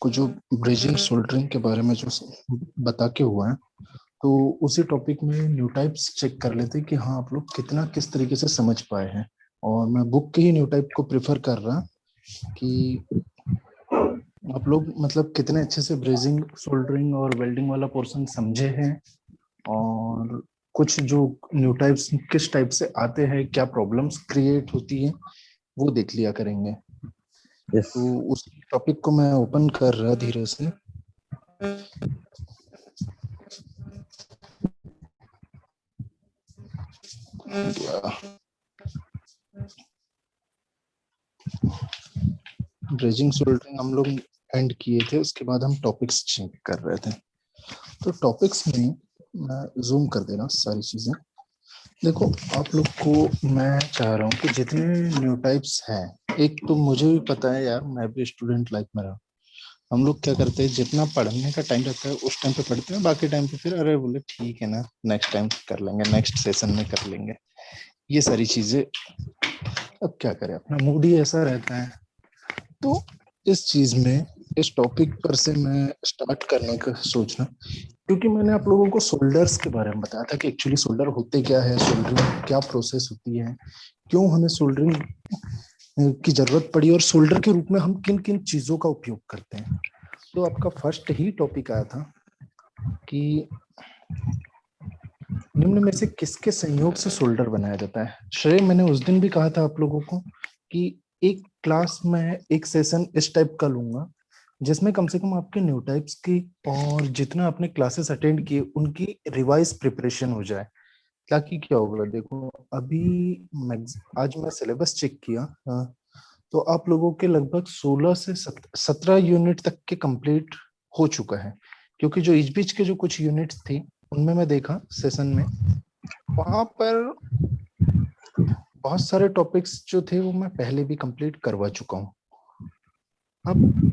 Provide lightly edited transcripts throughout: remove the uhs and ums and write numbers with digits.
को जो bridging soldering के बारे में जो बता के हुआ है, तो उसी टॉपिक में न्यू टाइप्स चेक कर लेते हैं कि हाँ आप लोग कितना किस तरीके से समझ पाए हैं। और मैं बुक के ही न्यू टाइप को प्रेफर कर रहा कि आप लोग मतलब कितने अच्छे से ब्रेजिंग सोल्डरिंग और वेल्डिंग वाला पोर्शन समझे हैं, और कुछ जो न्यू टाइप्स किस टाइप से आते हैं, क्या प्रॉब्लम्स क्रिएट होती है, वो देख लिया करेंगे। यस तो उस टॉपिक को मैं ओपन कर रहा धीरे से। ब्रिजिंग सोल्डरिंग हम लोग एंड किए थे, उसके बाद हम टॉपिक्स चेक कर रहे थे। तो टॉपिक्स में मैं जूम कर दे रहा सारी चीजें। देखो आप लोग को मैं चाह रहा हूँ कि जितने न्यू टाइप्स हैं, एक तो मुझे भी पता है यार, मैं भी स्टूडेंट लाइफ में रहा। हम लोग क्या करते हैं, जितना पढ़ने का टाइम रहता है उस टाइम पे पढ़ते हैं, बाकी टाइम पे फिर अरे बोले ठीक है ना, नेक्स्ट टाइम कर लेंगे, नेक्स्ट सेशन में कर लेंगे, ये सारी चीजें। अब क्या करें, अपना मूड ही ऐसा रहता है। तो इस चीज में, इस टॉपिक पर से मैं स्टार्ट करने का सोचना, क्योंकि मैंने आप लोगों को सोल्डर्स के बारे में बताया था कि एक्चुअली सोल्डर होते क्या है, सोल्डरिंग क्या प्रोसेस होती है, क्यों हमें सोल्डरिंग की जरूरत पड़ी, और सोल्डर के रूप में हम किन किन चीजों का उपयोग करते हैं। तो आपका फर्स्ट ही टॉपिक आया था कि निम्न में से किसके संयोग से सोल्डर बनाया जाता है। श्रेय, मैंने उस दिन भी कहा था आप लोगों को कि एक क्लास में एक सेशन इस टाइप का लूंगा जिसमें कम से कम आपके न्यू टाइप्स की और जितना आपने क्लासेस अटेंड किए उनकी रिवाइज प्रिपरेशन हो जाए। ताकि क्या होगा, देखो अभी आज मैं सिलेबस चेक किया, तो आप लोगों के लगभग 16 से 17 यूनिट तक के कंप्लीट हो चुका है। क्योंकि जो इस बीच के जो कुछ यूनिट्स थी उनमें मैं देखा सेशन में, वहां पर बहुत सारे टॉपिक्स जो थे वो मैं पहले भी कंप्लीट करवा चुका हूँ। अब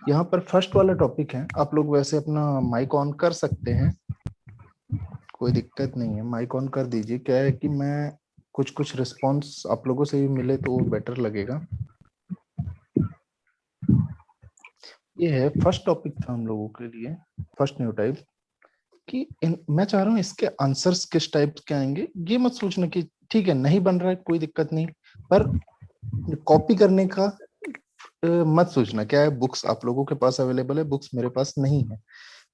यहाँ पर फर्स्ट वाला टॉपिक है, आप लोग वैसे अपना माइक ऑन कर सकते हैं, कोई दिक्कत नहीं है, माइक ऑन कर दीजिए। क्या है कि मैं कुछ कुछ रिस्पॉन्स आप लोगों से भी मिले तो वो बेटर लगेगा। ये है फर्स्ट टॉपिक था हम लोगों के लिए, फर्स्ट न्यू टाइप कि मैं चाह रहा हूँ इसके आंसर्स किस टाइप के आएंगे। ये मत सोचना कि ठीक है नहीं बन रहा है कोई दिक्कत नहीं, पर कॉपी करने का मत सोचना। क्या है, बुक्स आप लोगों के पास अवेलेबल है, बुक्स मेरे पास नहीं है।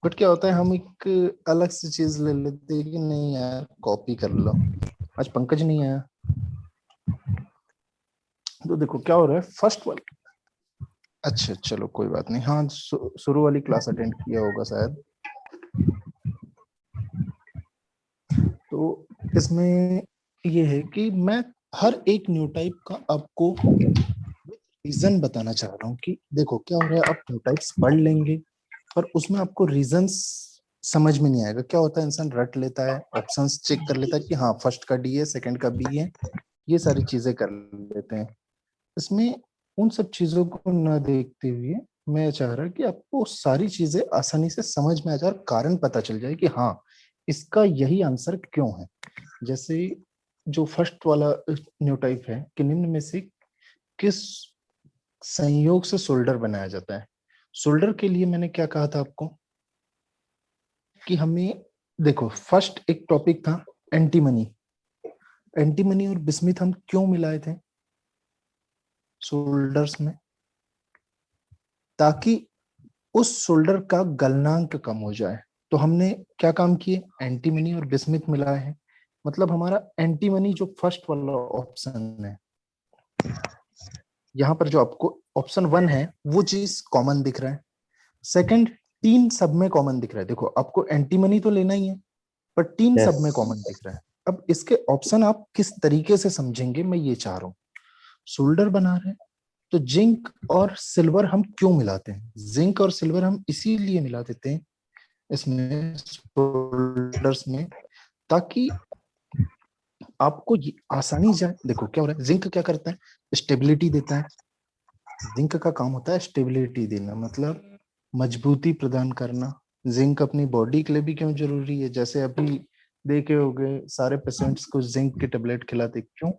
बट क्या होता है, हम एक अलग सी चीज ले लेते हैं कि नहीं यार कॉपी कर लो। आज पंकज नहीं आया, तो देखो क्या हो रहा है फर्स्ट वाला। अच्छा चलो कोई बात नहीं, हाँ शुरू वाली क्लास अटेंड किया होगा शायद। तो इसमें ये है कि मैं हर एक न्यू टाइप का आपको रीजन बताना चाह रहा हूँ कि देखो क्या हो रहा है, आप न्यू टाइप्स पढ़ लेंगे पर उसमें आपको रीजंस समझ में नहीं आएगा। क्या होता है, इंसान रट लेता है, ऑप्शंस चेक कर लेता है कि हाँ फर्स्ट का डी है, सेकंड का बी है, ये सारी चीजें कर लेते हैं। इसमें उन सब चीजों को न देखते हुए मैं चाह रहा कि आपको सारी चीजें आसानी से समझ में आ जाए और कारण पता चल जाए कि हाँ इसका यही आंसर क्यों है। जैसे जो फर्स्ट वाला न्यू टाइप है कि निम्न में से किस संयोग से सोल्डर बनाया जाता है। सोल्डर के लिए मैंने क्या कहा था आपको कि हमें, देखो फर्स्ट एक टॉपिक था एंटीमनी। एंटीमनी और बिस्मिथ हम क्यों मिलाए थे सोल्डर्स में, ताकि उस सोल्डर का गलनांक कम हो जाए। तो हमने क्या काम किए, एंटीमनी और बिस्मिथ मिलाए हैं। मतलब हमारा एंटीमनी जो फर्स्ट वाला ऑप्शन है, यहाँ पर जो आपको ऑप्शन 1 है वो चीज कॉमन दिख रहा है। सेकंड, तीन सब में कॉमन दिख रहा है। देखो आपको एंटीमनी तो लेना ही है पर तीन यस सब में कॉमन दिख रहा है। अब इसके ऑप्शन आप किस तरीके से समझेंगे मैं ये चाह रहा हूँ। सोल्डर बना रहे हैं तो जिंक और सिल्वर हम क्यों मिलाते हैं, जिंक और सिल्वर हम इसीलिए मिला देते हैं इसमें सोल्डर्स में, ताकि आपको ये आसानी जाए। देखो क्या हो रहा है, जिंक क्या करता है, स्टेबिलिटी देता है। जिंक का काम होता है स्टेबिलिटी देना, मतलब मजबूती प्रदान करना। जिंक अपनी बॉडी के लिए भी क्यों जरूरी है, जैसे अभी देखे होंगे सारे पेशेंट्स को जिंक की टेबलेट खिलाते, क्यों,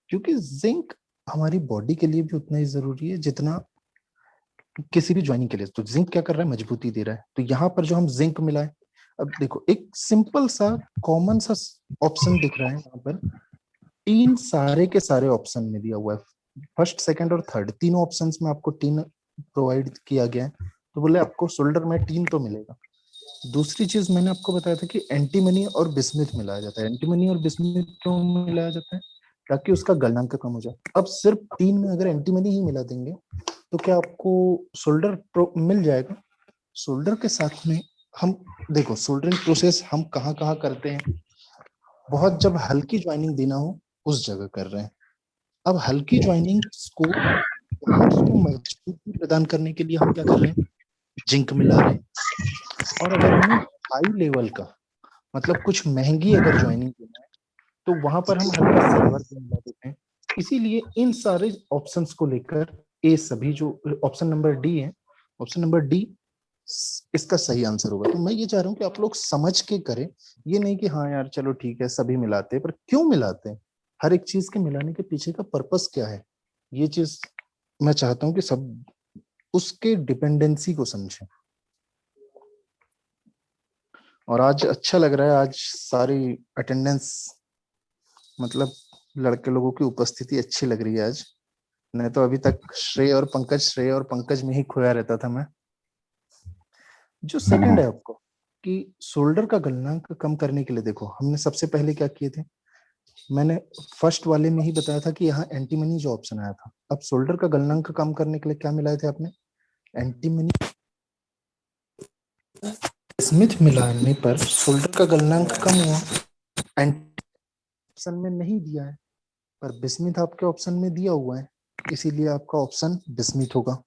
क्योंकि जिंक हमारी बॉडी के लिए भी उतना ही जरूरी है जितना किसी भी ज्वाइनिंग के लिए। तो जिंक क्या कर रहा है, मजबूती दे रहा है। तो यहाँ पर जो हम जिंक मिलाए, अब देखो एक सिंपल सा कॉमन सा ऑप्शन दिख रहा है यहाँ पर, तीन सारे के सारे ऑप्शन में दिया हुआ है, फर्स्ट सेकंड और थर्ड तीनों ऑप्शंस में आपको टीन प्रोवाइड किया गया है। तो बोले आपको सोल्डर में टीन तो मिलेगा। दूसरी चीज मैंने आपको बताया था कि एंटीमनी और बिस्मिथ मिलाया जाता है। एंटीमनी और बिस्मिथ क्यों मिलाया जाता है, ताकि उसका गलनांक कम हो जाए। अब सिर्फ टीन में अगर एंटीमनी ही मिला देंगे तो क्या आपको सोल्डर मिल जाएगा? सोल्डर के साथ में हम देखो सोल्डरिंग प्रोसेस हम कहाँ कहाँ करते हैं, बहुत जब हल्की ज्वाइनिंग देना हो उस जगह कर रहे हैं। अब हल्की ज्वाइनिंग को बॉन्ड्स को मजबूती प्रदान करने के लिए हम क्या कर रहे हैं, जिंक मिला रहे हैं। और अगर हमें हाई लेवल का मतलब कुछ महंगी अगर ज्वाइनिंग देना है तो वहां पर हम हल्का सिल्वर भी मिला देते हैं। इसीलिए इन सारे ऑप्शंस को लेकर ए सभी जो ऑप्शन नंबर डी है, ऑप्शन नंबर डी इसका सही आंसर होगा। तो मैं ये चाह रहा हूँ कि आप लोग समझ के करें, ये नहीं कि हाँ यार चलो ठीक है सभी मिलाते हैं, पर क्यों मिलाते हैं, हर एक चीज के मिलाने के पीछे का पर्पस क्या है, ये चीज मैं चाहता हूँ कि सब उसके डिपेंडेंसी को समझें। और आज अच्छा लग रहा है, आज सारी अटेंडेंस मतलब लड़के लोगों की उपस्थिति अच्छी लग रही है आज। नहीं तो अभी तक श्रेय और पंकज में ही खोया रहता था मैं। जो सेकंड है आपको कि शोल्डर का गलनांक कम करने के लिए, देखो हमने सबसे पहले क्या किए थे, मैंने फर्स्ट वाले में ही बताया था कि यहाँ एंटीमनी जो ऑप्शन आया था। अब शोल्डर का गलनांक कम करने के लिए क्या मिलाए थे आपने, एंटीमनी स्मिथ मिलाने पर शोल्डर का गलनांक कम हुआ। ऑप्शन में नहीं दिया है पर बिस्मिथ आपके ऑप्शन में दिया हुआ है, इसीलिए आपका ऑप्शन बिस्मिथ होगा।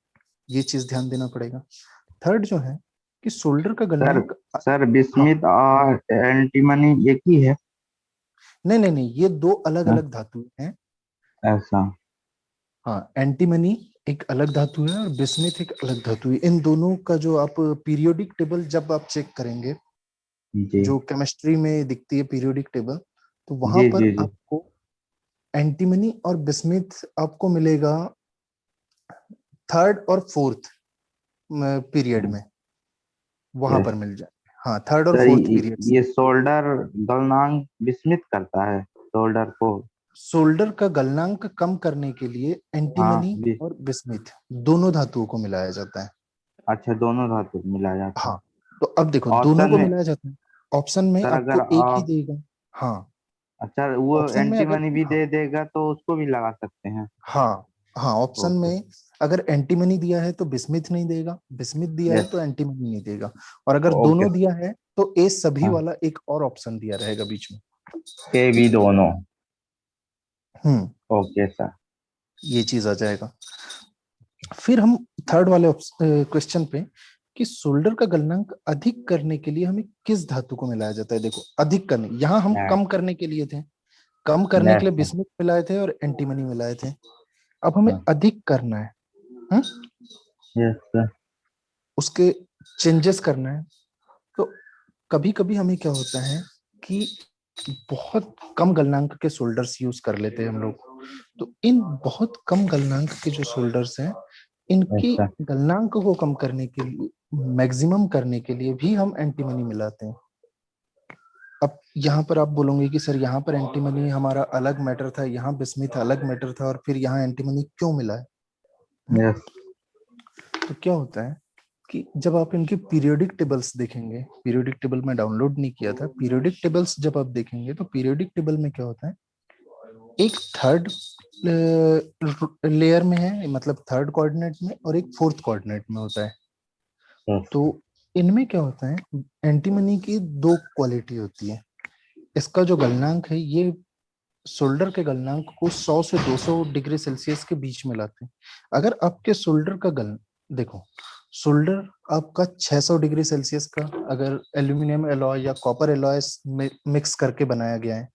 ये चीज ध्यान देना पड़ेगा। थर्ड जो है कि शोल्डर का सर गलनांक, सर हाँ बिस्मिथ और एंटीमनी एक ही है? नहीं नहीं नहीं, ये दो अलग हाँ, अलग धातु हैं। ऐसा? हाँ एंटीमनी एक अलग धातु है और बिस्मिथ एक अलग धातु है। इन दोनों का जो आप पीरियोडिक टेबल जब आप चेक करेंगे, जी जो केमिस्ट्री में दिखती है पीरियोडिक टेबल, तो वहां जी पर जी जी। आपको एंटीमनी और बिस्मिथ आपको मिलेगा थर्ड और फोर्थ पीरियड में, वहां यस पर मिल जाए। हाँ थर्ड और सर, फोर्थ पीरियड्स। ये शोल्डर गलनांक बिस्मिथ करता है शोल्डर को? शोल्डर का गलनांक कम करने के लिए हाँ एंटीमनी और बिस्मिथ दोनों धातुओं को मिलाया जाता है। अच्छा, दोनों धातु मिलाया जाता है। हाँ तो अब देखो दोनों ऑप्शन को में मिलाया जाता है, ऑप्शन में सर, अगर आपको एक ही आप देगा। हाँ अच्छा वो ऑप्शन में अगर, एंटीमनी भी हाँ दे देगा तो उसको भी लगा सकते हैं? हाँ हाँ ऑप्शन ओके। में अगर एंटीमनी दिया है तो बिस्मिथ नहीं देगा, बिस्मिथ दिया है यस। तो एंटीमनी नहीं देगा। और अगर ओके। दोनों दिया है तो ए सभी हाँ, वाला एक और ऑप्शन दिया रहेगा बीच में। के भी दोनों। हम्म, ओके सर। ये चीज आ जाएगा। फिर हम थर्ड वाले क्वेश्चन पे कि शोल्डर का गलनांक अधिक करने के लिए हमें किस धातु को मिलाया जाता है। देखो अधिक करने, यहाँ हम नेट। कम करने के लिए थे, कम करने के नेट लिए सर। बिस्मुथ मिलाए थे और एंटीमनी मिलाए थे। अब हमें हाँ। अधिक करना है, हुँ? Yes sir. उसके चेंजेस करना है। तो कभी कभी हमें क्या होता है कि बहुत कम गलनांक के शोल्डर्स यूज कर लेते हैं हम लोग। तो इन बहुत कम गलनांक के जो शोल्डर्स हैं, यस इनकी सर। गलनांक को कम करने के लिए, मैक्सिमम करने के लिए भी हम एंटीमनी मिलाते हैं। अब यहाँ पर आप बोलोगे कि सर यहाँ पर एंटीमनी हमारा अलग मैटर था, यहाँ बिस्मिथ अलग मैटर था, और फिर यहाँ एंटीमनी क्यों मिला है? हम्म? यस। तो क्या होता है कि जब आप इनके पीरियोडिक टेबल्स देखेंगे, पीरियोडिक टेबल में डाउनलोड नहीं किया था, पीरियोडिक टेबल्स जब आप देखेंगे तो पीरियोडिक टेबल में क्या होता है, एक थर्ड लेयर में है, मतलब थर्ड कोऑर्डिनेट में, और एक फोर्थ कोऑर्डिनेट में होता है। यस। तो इनमें क्या होता है, एंटीमनी की दो क्वालिटी होती है। इसका जो गलनांक है ये शोल्डर के गलनांक को 100 से 200 डिग्री सेल्सियस के बीच में लाते हैं। अगर आपके शोल्डर का गल देखो, शोल्डर आपका 600 डिग्री सेल्सियस का अगर एल्यूमिनियम एलॉय या कॉपर एलॉय मिक्स करके बनाया गया है,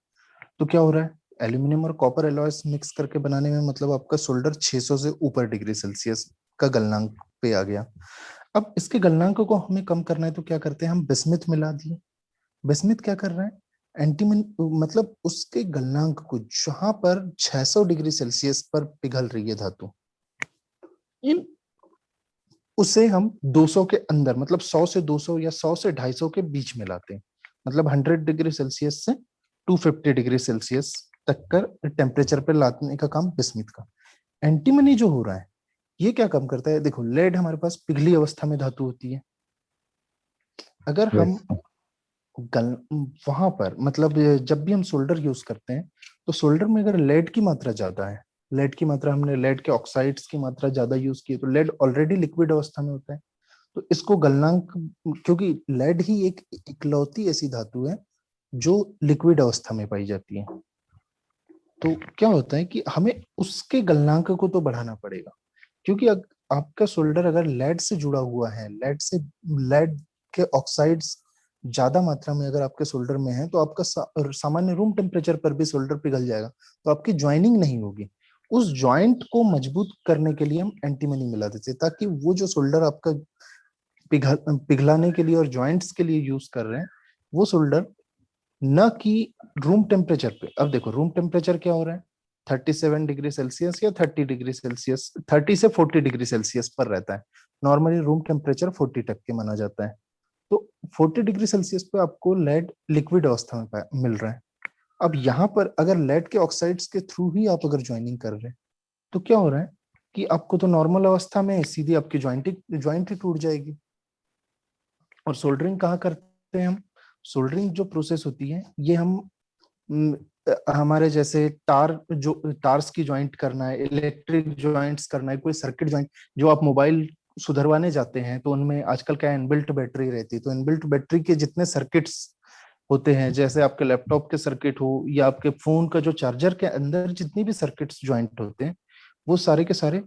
तो क्या हो रहा है, एल्यूमिनियम और कॉपर एलॉयस मिक्स करके बनाने में मतलब आपका शोल्डर 600 से ऊपर डिग्री सेल्सियस का गलनांक पे आ गया। अब इसके गलनांक को हमें कम करना है तो क्या करते हैं, हम बिस्मिथ मिला दिए। बिस्मिथ क्या कर रहा है, एंटीमन मतलब उसके गलनांक को, जहां पर 600 डिग्री सेल्सियस पर पिघल रही है धातु, इन उसे हम 200 के अंदर, मतलब 100 से 200 या 100 से 250 के बीच में लाते हैं। मतलब 100 डिग्री सेल्सियस से 250 डिग्री सेल्सियस तक का टेम्परेचर पे लाने का काम बिस्मिथ का। एंटीमनी जो हो रहा है ये क्या काम करता है? देखो, लेड हमारे पास पिघली अवस्था में धातु होती है। अगर हम यस। गल वहां पर, मतलब जब भी हम सोल्डर यूज करते हैं तो सोल्डर में अगर लेड की मात्रा ज्यादा है, लेड की मात्रा, हमने लेड के ऑक्साइड्स की मात्रा ज्यादा यूज की है, तो लेड ऑलरेडी लिक्विड अवस्था में होता है, तो इसको गलनांक, क्योंकि लेड ही एक इकलौती ऐसी धातु है जो लिक्विड अवस्था में पाई जाती है, तो क्या होता है कि हमें उसके गलनांक को तो बढ़ाना पड़ेगा। क्योंकि आपका सोल्डर अगर लेड से जुड़ा हुआ है, लेड के ऑक्साइड्स ज्यादा मात्रा में अगर आपके सोल्डर में है, तो आपका सामान्य रूम टेम्परेचर पर भी सोल्डर पिघल जाएगा, तो आपकी ज्वाइनिंग नहीं होगी। उस ज्वाइंट को मजबूत करने के लिए हम एंटीमनी मिला देते हैं, ताकि वो जो सोल्डर आपका पिघलाने के लिए और ज्वाइंट्स के लिए यूज कर रहे हैं, वो सोल्डर न कि रूम टेम्परेचर पे, अब देखो रूम टेम्परेचर क्या हो रहा है, 37 डिग्री सेल्सियस या 30 डिग्री सेल्सियस, 30 से 40 डिग्री सेल्सियस पर रहता है। नॉर्मली रूम टेम्परेचर 40 तक के माना जाता है। तो 40 डिग्री सेल्सियस पे आपको लेड लिक्विड अवस्था में मिल रहा है। अब यहाँ पर अगर लेड के ऑक्साइड्स के थ्रू ही आप अगर ज्वाइनिंग कर रहे हैं, तो क्या हो रहा है कि आपको तो नॉर्मल अवस्था में सीधी आपकी ज्वाइंट ही टूट जाएगी। और सोल्डरिंग कहाँ करते हैं हम? सोल्डरिंग जो प्रोसेस होती है ये हम न, हमारे जैसे टार्स की ज्वाइंट करना है, इलेक्ट्रिक ज्वाइंट्स करना है, कोई सर्किट ज्वाइंट, जो आप मोबाइल सुधरवाने जाते हैं तो उनमें आजकल क्या इनबिल्ट बैटरी रहती है, तो इनबिल्ट बैटरी के जितने सर्किट्स होते हैं, जैसे आपके लैपटॉप के सर्किट हो या आपके फोन का जो चार्जर के अंदर जितनी भी सर्किट्स ज्वाइंट होते हैं, वो सारे के सारे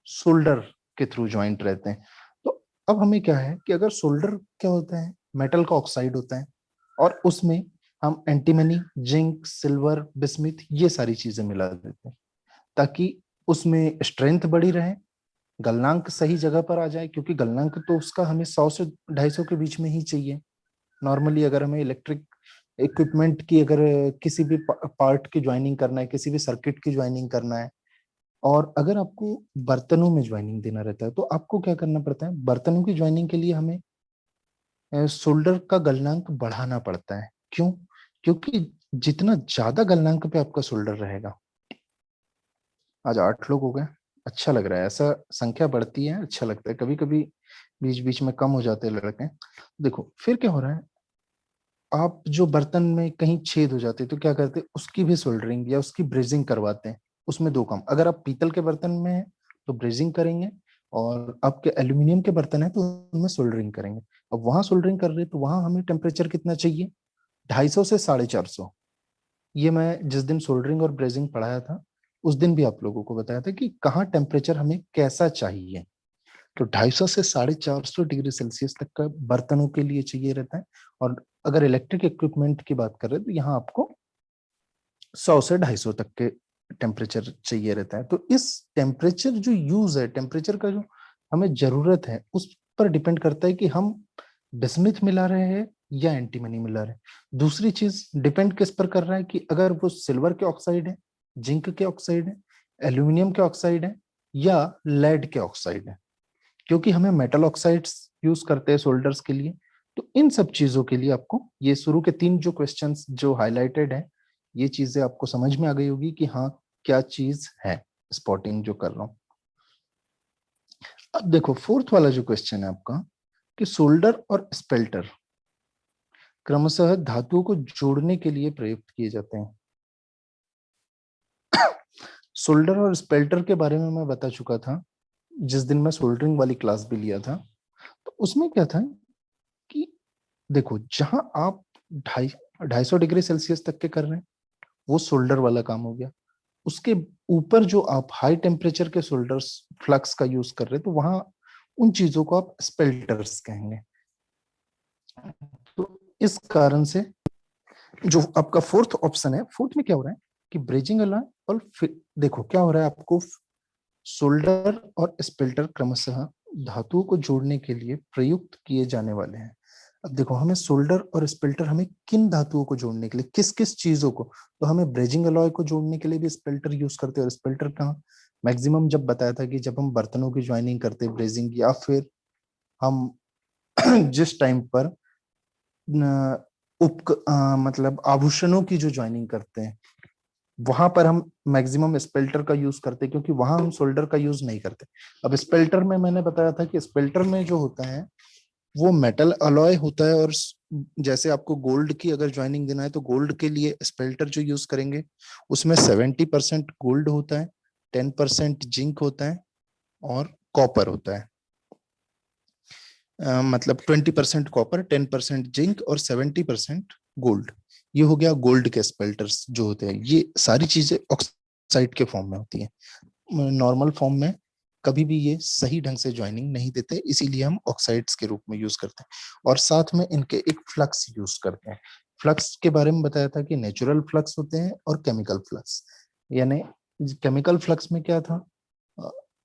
सोल्डर के थ्रू ज्वाइंट रहते हैं। तो अब हमें क्या है कि अगर सोल्डर क्या होता है, मेटल का ऑक्साइड होता है, और उसमें हम एंटीमनी, जिंक, सिल्वर, बिस्मिथ ये सारी चीजें मिला देते हैं, ताकि उसमें स्ट्रेंथ बढ़ी रहे, गलनांक सही जगह पर आ जाए, क्योंकि गलनांक तो उसका हमें 100 से 250 के बीच में ही चाहिए। नॉर्मली अगर हमें इलेक्ट्रिक इक्विपमेंट की, अगर किसी भी पार्ट की ज्वाइनिंग करना है, किसी भी सर्किट की ज्वाइनिंग करना है, और अगर आपको बर्तनों में ज्वाइनिंग देना रहता है, तो आपको क्या करना पड़ता है, बर्तनों की ज्वाइनिंग के लिए हमें सोल्डर का गलनांक बढ़ाना पड़ता है। क्यों? क्योंकि जितना ज्यादा गलनांक पे आपका सोल्डर रहेगा, आज 8 लोग हो गए, अच्छा लग रहा है, ऐसा संख्या बढ़ती है अच्छा लगता है, कभी कभी बीच बीच में कम हो जाते हैं लड़के। देखो फिर क्या हो रहा है, आप जो बर्तन में कहीं छेद हो जाते हैं तो क्या करते हैं, उसकी भी सोल्डरिंग या उसकी ब्रेजिंग करवाते हैं। उसमें दो काम, अगर आप पीतल के बर्तन में है तो ब्रेजिंग करेंगे, और आपके एल्यूमिनियम के बर्तन है तो उनमें सोल्डरिंग करेंगे। अब वहां सोल्डरिंग कर रहे हैं तो वहां हमें टेम्परेचर कितना चाहिए, 250 से 450। ये मैं जिस दिन सोल्डरिंग और ब्रेजिंग पढ़ाया था, उस दिन भी आप लोगों को बताया था कि कहाँ टेम्परेचर हमें कैसा चाहिए। तो 250 से 450 डिग्री सेल्सियस तक का बर्तनों के लिए चाहिए रहता है। और अगर इलेक्ट्रिक इक्विपमेंट की बात कर रहे हैं तो यहाँ आपको 100 से 250 तक के टेम्परेचर चाहिए रहता है। तो इस टेम्परेचर जो यूज है, टेम्परेचर का जो हमें जरूरत है, उस पर डिपेंड करता है कि हम बिस्मिथ मिला रहे हैं या एंटीमनी मिला रहे हैं। दूसरी चीज डिपेंड किस पर कर रहा है कि अगर वो सिल्वर के ऑक्साइड है, जिंक के ऑक्साइड है, एल्यूमिनियम के ऑक्साइड है, या लेड के ऑक्साइड है। क्योंकि हमें मेटल ऑक्साइड्स यूज करते हैं सोल्डर्स के लिए, तो इन सब चीजों के लिए आपको ये शुरू के 3 जो क्वेश्चंस जो हाईलाइटेड है, ये चीजें आपको समझ में आ गई होगी कि हाँ क्या चीज है स्पॉटिंग जो कर रहा हूँ। अब देखो फोर्थ वाला जो क्वेश्चन है आपका, कि सोल्डर और स्पेल्टर क्रमशः धातुओं को जोड़ने के लिए प्रयुक्त किए जाते हैं। सोल्डर और स्पेल्टर के बारे में मैं बता चुका था जिस दिन मैं सोल्डरिंग वाली क्लास भी लिया था। तो उसमें क्या था कि देखो, जहां आप 250 डिग्री सेल्सियस तक के कर रहे हैं, वो सोल्डर वाला काम हो गया। उसके ऊपर जो आप हाई टेम्परेचर के सोल्डर्स फ्लक्स का यूज कर रहे हैं, तो वहां उन चीजों को आप स्पेल्टर्स कहेंगे। तो इस कारण से जो आपका फोर्थ ऑप्शन है, फोर्थ में क्या हो रहा है कि ब्रेजिंग अलॉय, और फिर देखो क्या हो रहा है, आपको सोल्डर और स्पेल्टर क्रमशः धातुओं को जोड़ने के लिए प्रयुक्त किए जाने वाले हैं। अब देखो, हमें सोल्डर और स्पेल्टर हमें किन धातुओं को जोड़ने के लिए, किस किस चीजों को, तो हमें ब्रेजिंग अलॉय को जोड़ने के लिए भी स्पेल्टर यूज करते हैं। और स्पेल्टर कहाँ मैक्सिमम जब बताया था कि जब हम बर्तनों की ज्वाइनिंग करते हैं ब्रेजिंग, या फिर हम जिस टाइम पर मतलब आभूषणों की जो ज्वाइनिंग करते हैं वहां पर हम मैक्सिमम स्पेल्टर का यूज करते हैं, क्योंकि वहां हम सोल्डर का यूज नहीं करते। अब स्पेल्टर में मैंने बताया था कि स्पेल्टर में जो होता है वो मेटल अलॉय होता है, और जैसे आपको गोल्ड की अगर ज्वाइनिंग देना है तो गोल्ड के लिए स्पेल्टर जो यूज करेंगे उसमें 70% गोल्ड होता है, 10% जिंक होता है और कॉपर होता है। मतलब 20% कॉपर, 10% जिंक और 70% गोल्ड। ये हो गया गोल्ड के स्पेल्टर्स जो होते हैं। ये सारी चीजें ऑक्साइड के फॉर्म में होती है, नॉर्मल फॉर्म में कभी भी ये सही ढंग से ज्वाइनिंग नहीं देते, इसीलिए हम ऑक्साइड्स के रूप में यूज करते हैं। और साथ में इनके एक फ्लक्स यूज करते हैं। फ्लक्स के बारे में बताया था कि नेचुरल फ्लक्स होते हैं और केमिकल फ्लक्स। यानी केमिकल फ्लक्स में क्या था,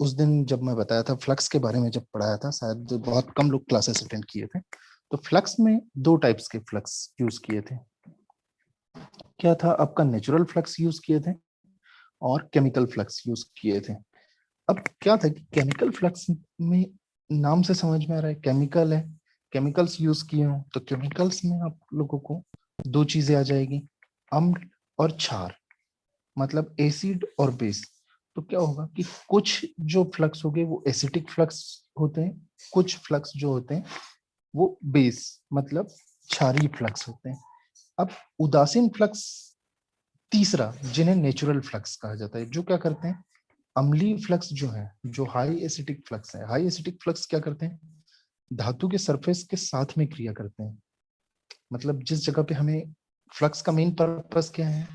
उस दिन जब मैं बताया था फ्लक्स के बारे में, जब पढ़ाया था, शायद बहुत कम लोग क्लासेस अटेंड किए थे। तो फ्लक्स में दो टाइप्स के फ्लक्स यूज किए थे। क्या था, आपका नेचुरल फ्लक्स यूज किए थे और केमिकल फ्लक्स यूज किए थे। अब क्या था कि केमिकल फ्लक्स में नाम से समझ में आ रहा है केमिकल है, केमिकल्स यूज किए हो तो केमिकल्स में आप लोगों को दो चीजें आ जाएगी, अम्ल और क्षार, मतलब एसिड और बेस। तो क्या होगा कि कुछ जो फ्लक्स हो गए वो एसिटिक फ्लक्स होते हैं, कुछ फ्लक्स जो होते हैं वो बेस मतलब क्षारीय फ्लक्स होते हैं। अब उदासीन फ्लक्स तीसरा, जिन्हें नेचुरल फ्लक्स कहा जाता है, जो क्या करते हैं, अम्लीय फ्लक्स जो है, जो हाई एसिटिक फ्लक्स है, हाई एसिटिक फ्लक्स क्या करते हैं, धातु के सरफेस के साथ में क्रिया करते हैं। मतलब जिस जगह पे हमें फ्लक्स का मेन पर्पस क्या है,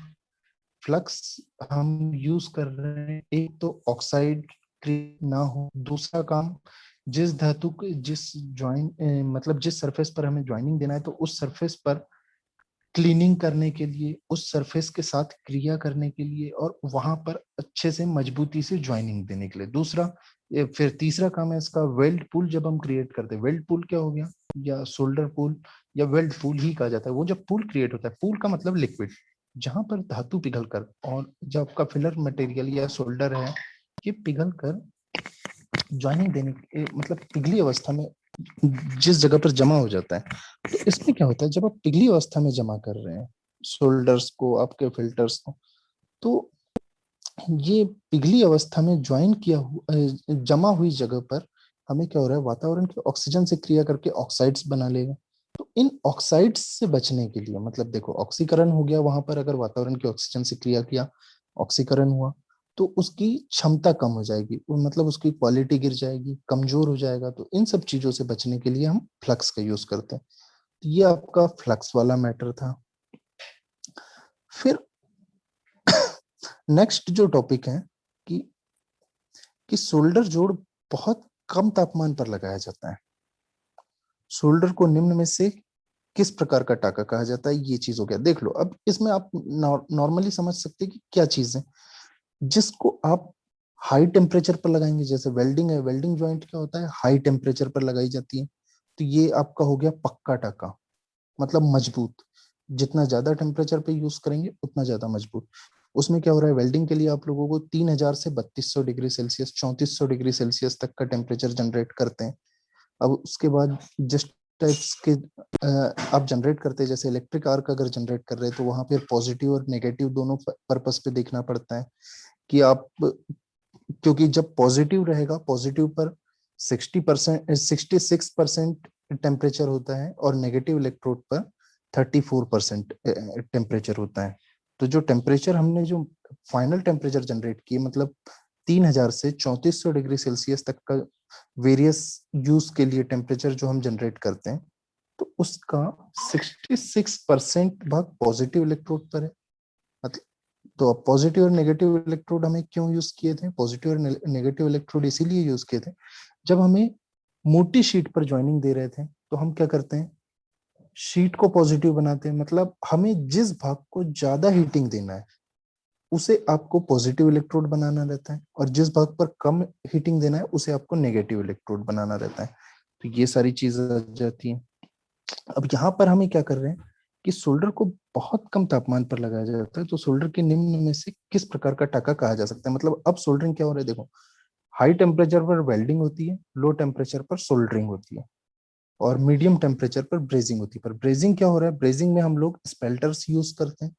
फ्लक्स हम यूज कर रहे हैं एक तो ऑक्साइड ना हो, दूसरा काम जिस धातु के जिस ज्वाइन मतलब जिस सरफेस पर हमें ज्वाइनिंग देना है तो उस सरफेस पर क्लीनिंग करने के लिए, उस सरफेस के साथ क्रिया करने के लिए और वहां पर अच्छे से मजबूती से ज्वाइनिंग देने के लिए। दूसरा फिर तीसरा काम है इसका वेल्ड पूल। जब हम क्रिएट करते हैं, वेल्ड पूल क्या हो गया, या शोल्डर पूल या वेल्ड पूल ही कहा जाता है। वो जब पूल क्रिएट होता है, पूल का मतलब लिक्विड, जहां पर धातु पिघल कर, और जब आपका फिलर मटेरियल या शोल्डर है ये पिघल कर ज्वाइनिंग देने मतलब पिघली अवस्था में जिस जगह पर जमा हो जाता है। तो इसमें क्या होता है, जब आप पिघली अवस्था में जमा कर रहे हैं शोल्डर्स को, आपके फिल्टर्स को, तो ये पिघली अवस्था में ज्वाइन किया जमा हुई जगह पर हमें क्या हो रहा है, वातावरण के ऑक्सीजन से क्रिया करके ऑक्साइड्स बना लेगा। तो इन ऑक्साइड्स से बचने के लिए, मतलब देखो ऑक्सीकरण हो गया वहां पर, अगर वातावरण के ऑक्सीजन से क्रिया किया, ऑक्सीकरण हुआ, तो उसकी क्षमता कम हो जाएगी, मतलब उसकी क्वालिटी गिर जाएगी, कमजोर हो जाएगा। तो इन सब चीजों से बचने के लिए हम फ्लक्स का यूज करते हैं। तो ये आपका फ्लक्स वाला मैटर था। फिर नेक्स्ट जो टॉपिक है कि सोल्डर जोड़ बहुत कम तापमान पर लगाया जाता है। सोल्डर को निम्न में से किस प्रकार का टाका कहा जाता है, ये चीज हो गया। देख लो, अब इसमें आप नॉर्मली समझ सकते हैं कि क्या चीज है जिसको आप हाई टेम्परेचर पर लगाएंगे। जैसे वेल्डिंग है, वेल्डिंग जॉइंट क्या होता है, हाई टेम्परेचर पर लगाई जाती है। तो ये आपका हो गया पक्का टाका, मतलब मजबूत। जितना ज्यादा टेम्परेचर पे यूज करेंगे उतना ज्यादा मजबूत। उसमें क्या हो रहा है, वेल्डिंग के लिए आप लोगों को 3000 से 3200 डिग्री सेल्सियस, 3400 डिग्री सेल्सियस तक का टेम्परेचर जनरेट करते हैं। अब उसके बाद जिस टाइप्स के आप जनरेट करते हैं, जैसे इलेक्ट्रिक आर्क अगर जनरेट कर रहे हैं तो वहां पे पॉजिटिव और नेगेटिव दोनों पर्पस पे देखना पड़ता है कि आप, क्योंकि जब पॉजिटिव रहेगा, पॉजिटिव पर 66% टेम्परेचर होता है और नेगेटिव इलेक्ट्रोड पर 34% टेम्परेचर होता है। तो जो टेम्परेचर हमने जो फाइनल टेम्परेचर जनरेट किए, मतलब 3000 से 3400 डिग्री सेल्सियस तक का वेरियस यूज के लिए टेम्परेचर जो हम जनरेट करते हैं, तो उसका 66% भाग पॉजिटिव इलेक्ट्रोड पर है। मतलब तो अब पॉजिटिव और नेगेटिव इलेक्ट्रोड हमें क्यों यूज किए थे, पॉजिटिव और नेगेटिव इलेक्ट्रोड इसीलिए यूज किए थे, जब हमें मोटी शीट पर ज्वाइनिंग दे रहे थे तो हम क्या करते हैं, शीट को पॉजिटिव बनाते हैं। मतलब हमें जिस भाग को ज्यादा हीटिंग देना है उसे आपको पॉजिटिव इलेक्ट्रोड बनाना रहता है, और जिस भाग पर कम हीटिंग देना है उसे आपको नेगेटिव इलेक्ट्रोड बनाना रहता है। तो ये सारी चीजें आ जाती हैं। अब यहाँ पर हमें क्या कर रहे हैं कि सोल्डर को बहुत कम तापमान पर लगाया जाता है। तो सोल्डर के निम्न में से किस प्रकार का टाका कहा जा सकता है, मतलब अब सोल्डरिंग क्या हो रहा है, देखो हाई टेम्परेचर पर वेल्डिंग होती है, लो टेम्परेचर पर सोल्डरिंग होती है, और मीडियम टेम्परेचर पर ब्रेजिंग होती है। पर ब्रेजिंग क्या हो रहा है, ब्रेजिंग में हम लोग स्पेल्टर्स यूज करते हैं,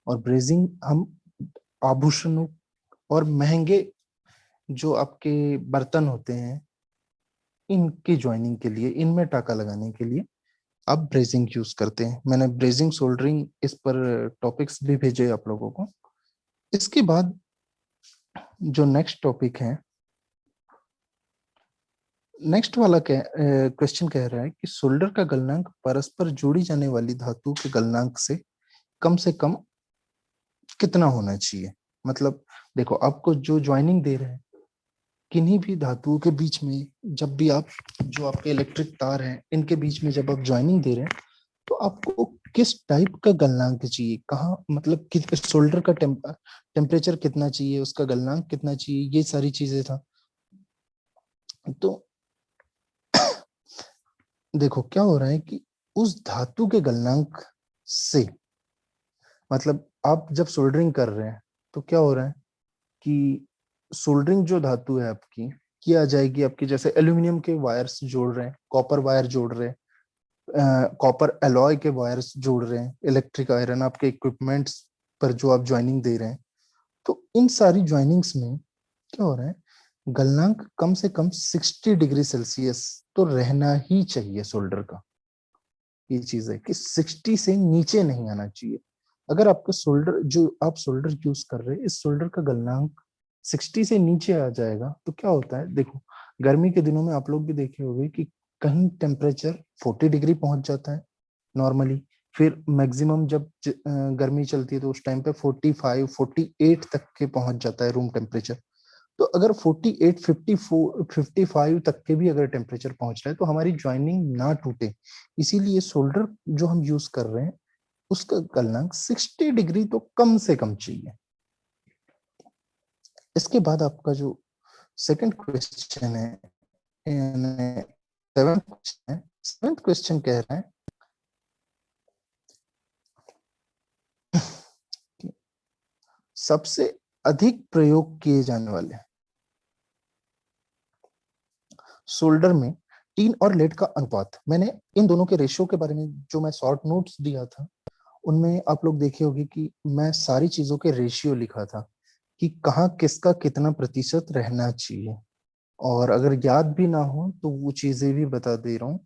और ब्रेजिंग हम आभूषणों और महंगे जो आपके बर्तन होते हैं इनकी ज्वाइनिंग के लिए, इनमें टाका लगाने के लिए आप ब्रेजिंग यूज करते हैं। मैंने ब्रेजिंग सोल्डरिंग इस पर टॉपिक्स भी भेजे आप लोगों को। इसके बाद जो नेक्स्ट टॉपिक है, नेक्स्ट वाला क्वेश्चन कह रहा है कि सोल्डर का गलनांक परस्पर जोड़ी जाने वाली धातु के गलनांक से कम कितना होना चाहिए। मतलब देखो, आपको जो ज्वाइनिंग दे रहे हैं किन्हीं भी धातुओं के बीच में, जब भी आप जो आपके इलेक्ट्रिक तार हैं इनके बीच में जब आप ज्वाइनिंग दे रहे हैं, तो आपको किस टाइप का गलनांक चाहिए, कहाँ मतलब किस सोल्डर का टेम्परेचर कितना चाहिए, उसका गलनांक कितना चाहिए, ये सारी चीजें था। तो देखो क्या हो रहा है कि उस धातु के गलनांक से, मतलब आप जब सोल्डरिंग कर रहे हैं तो क्या हो रहा है कि सोल्डरिंग जो धातु है आपकी किया जाएगी आपकी, जैसे एल्यूमिनियम के वायर्स जोड़ रहे हैं, कॉपर वायर जोड़ रहे हैं, कॉपर एलॉय के वायर्स जोड़ रहे हैं, इलेक्ट्रिक आयरन आपके इक्विपमेंट्स पर जो आप ज्वाइनिंग दे रहे हैं, तो इन सारी ज्वाइनिंग्स में क्या हो रहा है, गलनांक कम से कम 60 डिग्री सेल्सियस तो रहना ही चाहिए सोल्डर का। ये चीज है कि 60 से नीचे नहीं आना चाहिए। अगर आपका सोल्डर जो आप सोल्डर यूज कर रहे हैं, इस सोल्डर का गलनांक 60 से नीचे आ जाएगा तो क्या होता है, देखो गर्मी के दिनों में आप लोग भी देखे होंगे कि कहीं टेम्परेचर 40 डिग्री पहुंच जाता है नॉर्मली, फिर मैक्सिमम जब गर्मी चलती है तो उस टाइम पे 45 48 तक के पहुंच जाता है रूम टेम्परेचर। तो अगर 48 54 55 तक के भी अगर टेम्परेचर पहुंच रहा है तो हमारी ज्वाइनिंग ना टूटे, इसीलिए सोल्डर जो हम यूज कर रहे हैं उसका गलनांक 60 डिग्री तो कम से कम चाहिए। इसके बाद आपका जो सेकंड क्वेश्चन है, सेवेंथ क्वेश्चन है, सेवेंथ क्वेश्चन कह रहा है कि सबसे अधिक प्रयोग किए जाने वाले सोल्डर में टीन और लेड का अनुपात, मैंने इन दोनों के रेशियो के बारे में जो मैं शॉर्ट नोट्स दिया था उनमें आप लोग देखे होंगे कि मैं सारी चीजों के रेशियो लिखा था कि कहाँ किसका कितना प्रतिशत रहना चाहिए, और अगर याद भी ना हो तो वो चीजें भी बता दे रहा हूँ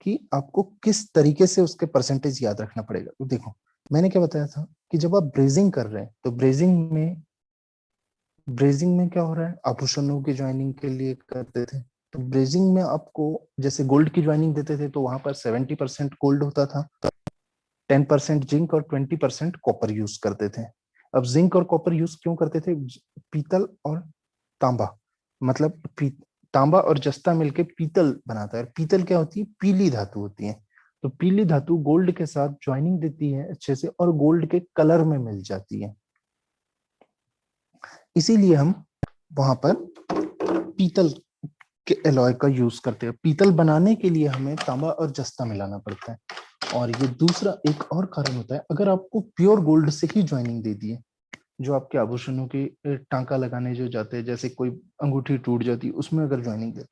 कि आपको किस तरीके से उसके परसेंटेज याद रखना पड़ेगा। तो देखो मैंने क्या बताया था कि जब आप ब्रेजिंग कर रहे हैं तो ब्रेजिंग में क्या हो रहा है, आभूषणों की ज्वाइनिंग के लिए करते थे, तो ब्रेजिंग में आपको जैसे गोल्ड की ज्वाइनिंग देते थे तो वहां पर 70% गोल्ड होता था, 10% जिंक और 20% कॉपर यूज करते थे। अब जिंक और कॉपर यूज क्यों करते थे, पीतल और तांबा, मतलब तांबा और जस्ता मिलके पीतल बनाता है, और पीतल क्या होती है, पीली धातु होती है। तो पीली धातु गोल्ड के साथ ज्वाइनिंग देती है अच्छे से और गोल्ड के कलर में मिल जाती है, इसीलिए हम वहां पर पीतल के एलॉय का यूज करते हैं। पीतल बनाने के लिए हमें तांबा और जस्ता मिलाना पड़ता है। और ये दूसरा एक और कारण होता है, अगर आपको प्योर गोल्ड से ही ज्वाइनिंग दे दी है, जो आपके आभूषणों के टांका लगाने जो जाते हैं, जैसे कोई अंगूठी टूट जाती है उसमें अगर ज्वाइनिंग दे,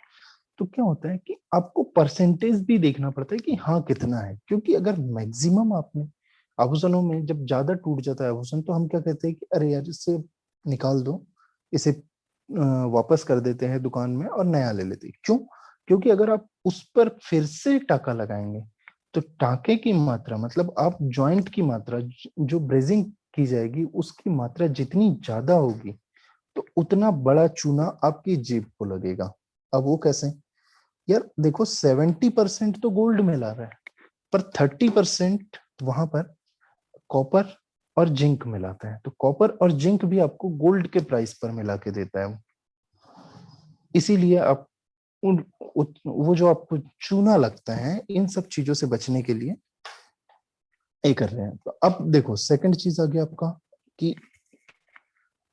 तो क्या होता है कि आपको परसेंटेज भी देखना पड़ता है कि हाँ कितना है, क्योंकि अगर मैक्सिमम आपने आभूषणों में जब ज्यादा टूट जाता है आभूषण तो हम क्या कहते हैं कि अरे यार इसे निकाल दो, इसे वापस कर देते हैं दुकान में और नया ले लेते हैं। क्यों, क्योंकि अगर आप उस पर फिर से टाका लगाएंगे तो टाके की मात्रा, मतलब आप जॉइंट की मात्रा जो ब्रेजिंग की जाएगी उसकी मात्रा जितनी ज्यादा होगी तो उतना बड़ा चूना आपकी जेब को लगेगा। अब वो कैसे, यार देखो 70% तो गोल्ड में ला रहा है पर 30% वहां पर कॉपर और जिंक मिलाता है, तो कॉपर और जिंक भी आपको गोल्ड के प्राइस पर मिला के देता है। इसीलिए आप वो जो आपको चूना लगता है इन सब चीजों से बचने के लिए ये कर रहे हैं। तो अब देखो सेकंड चीज आ गया आपका कि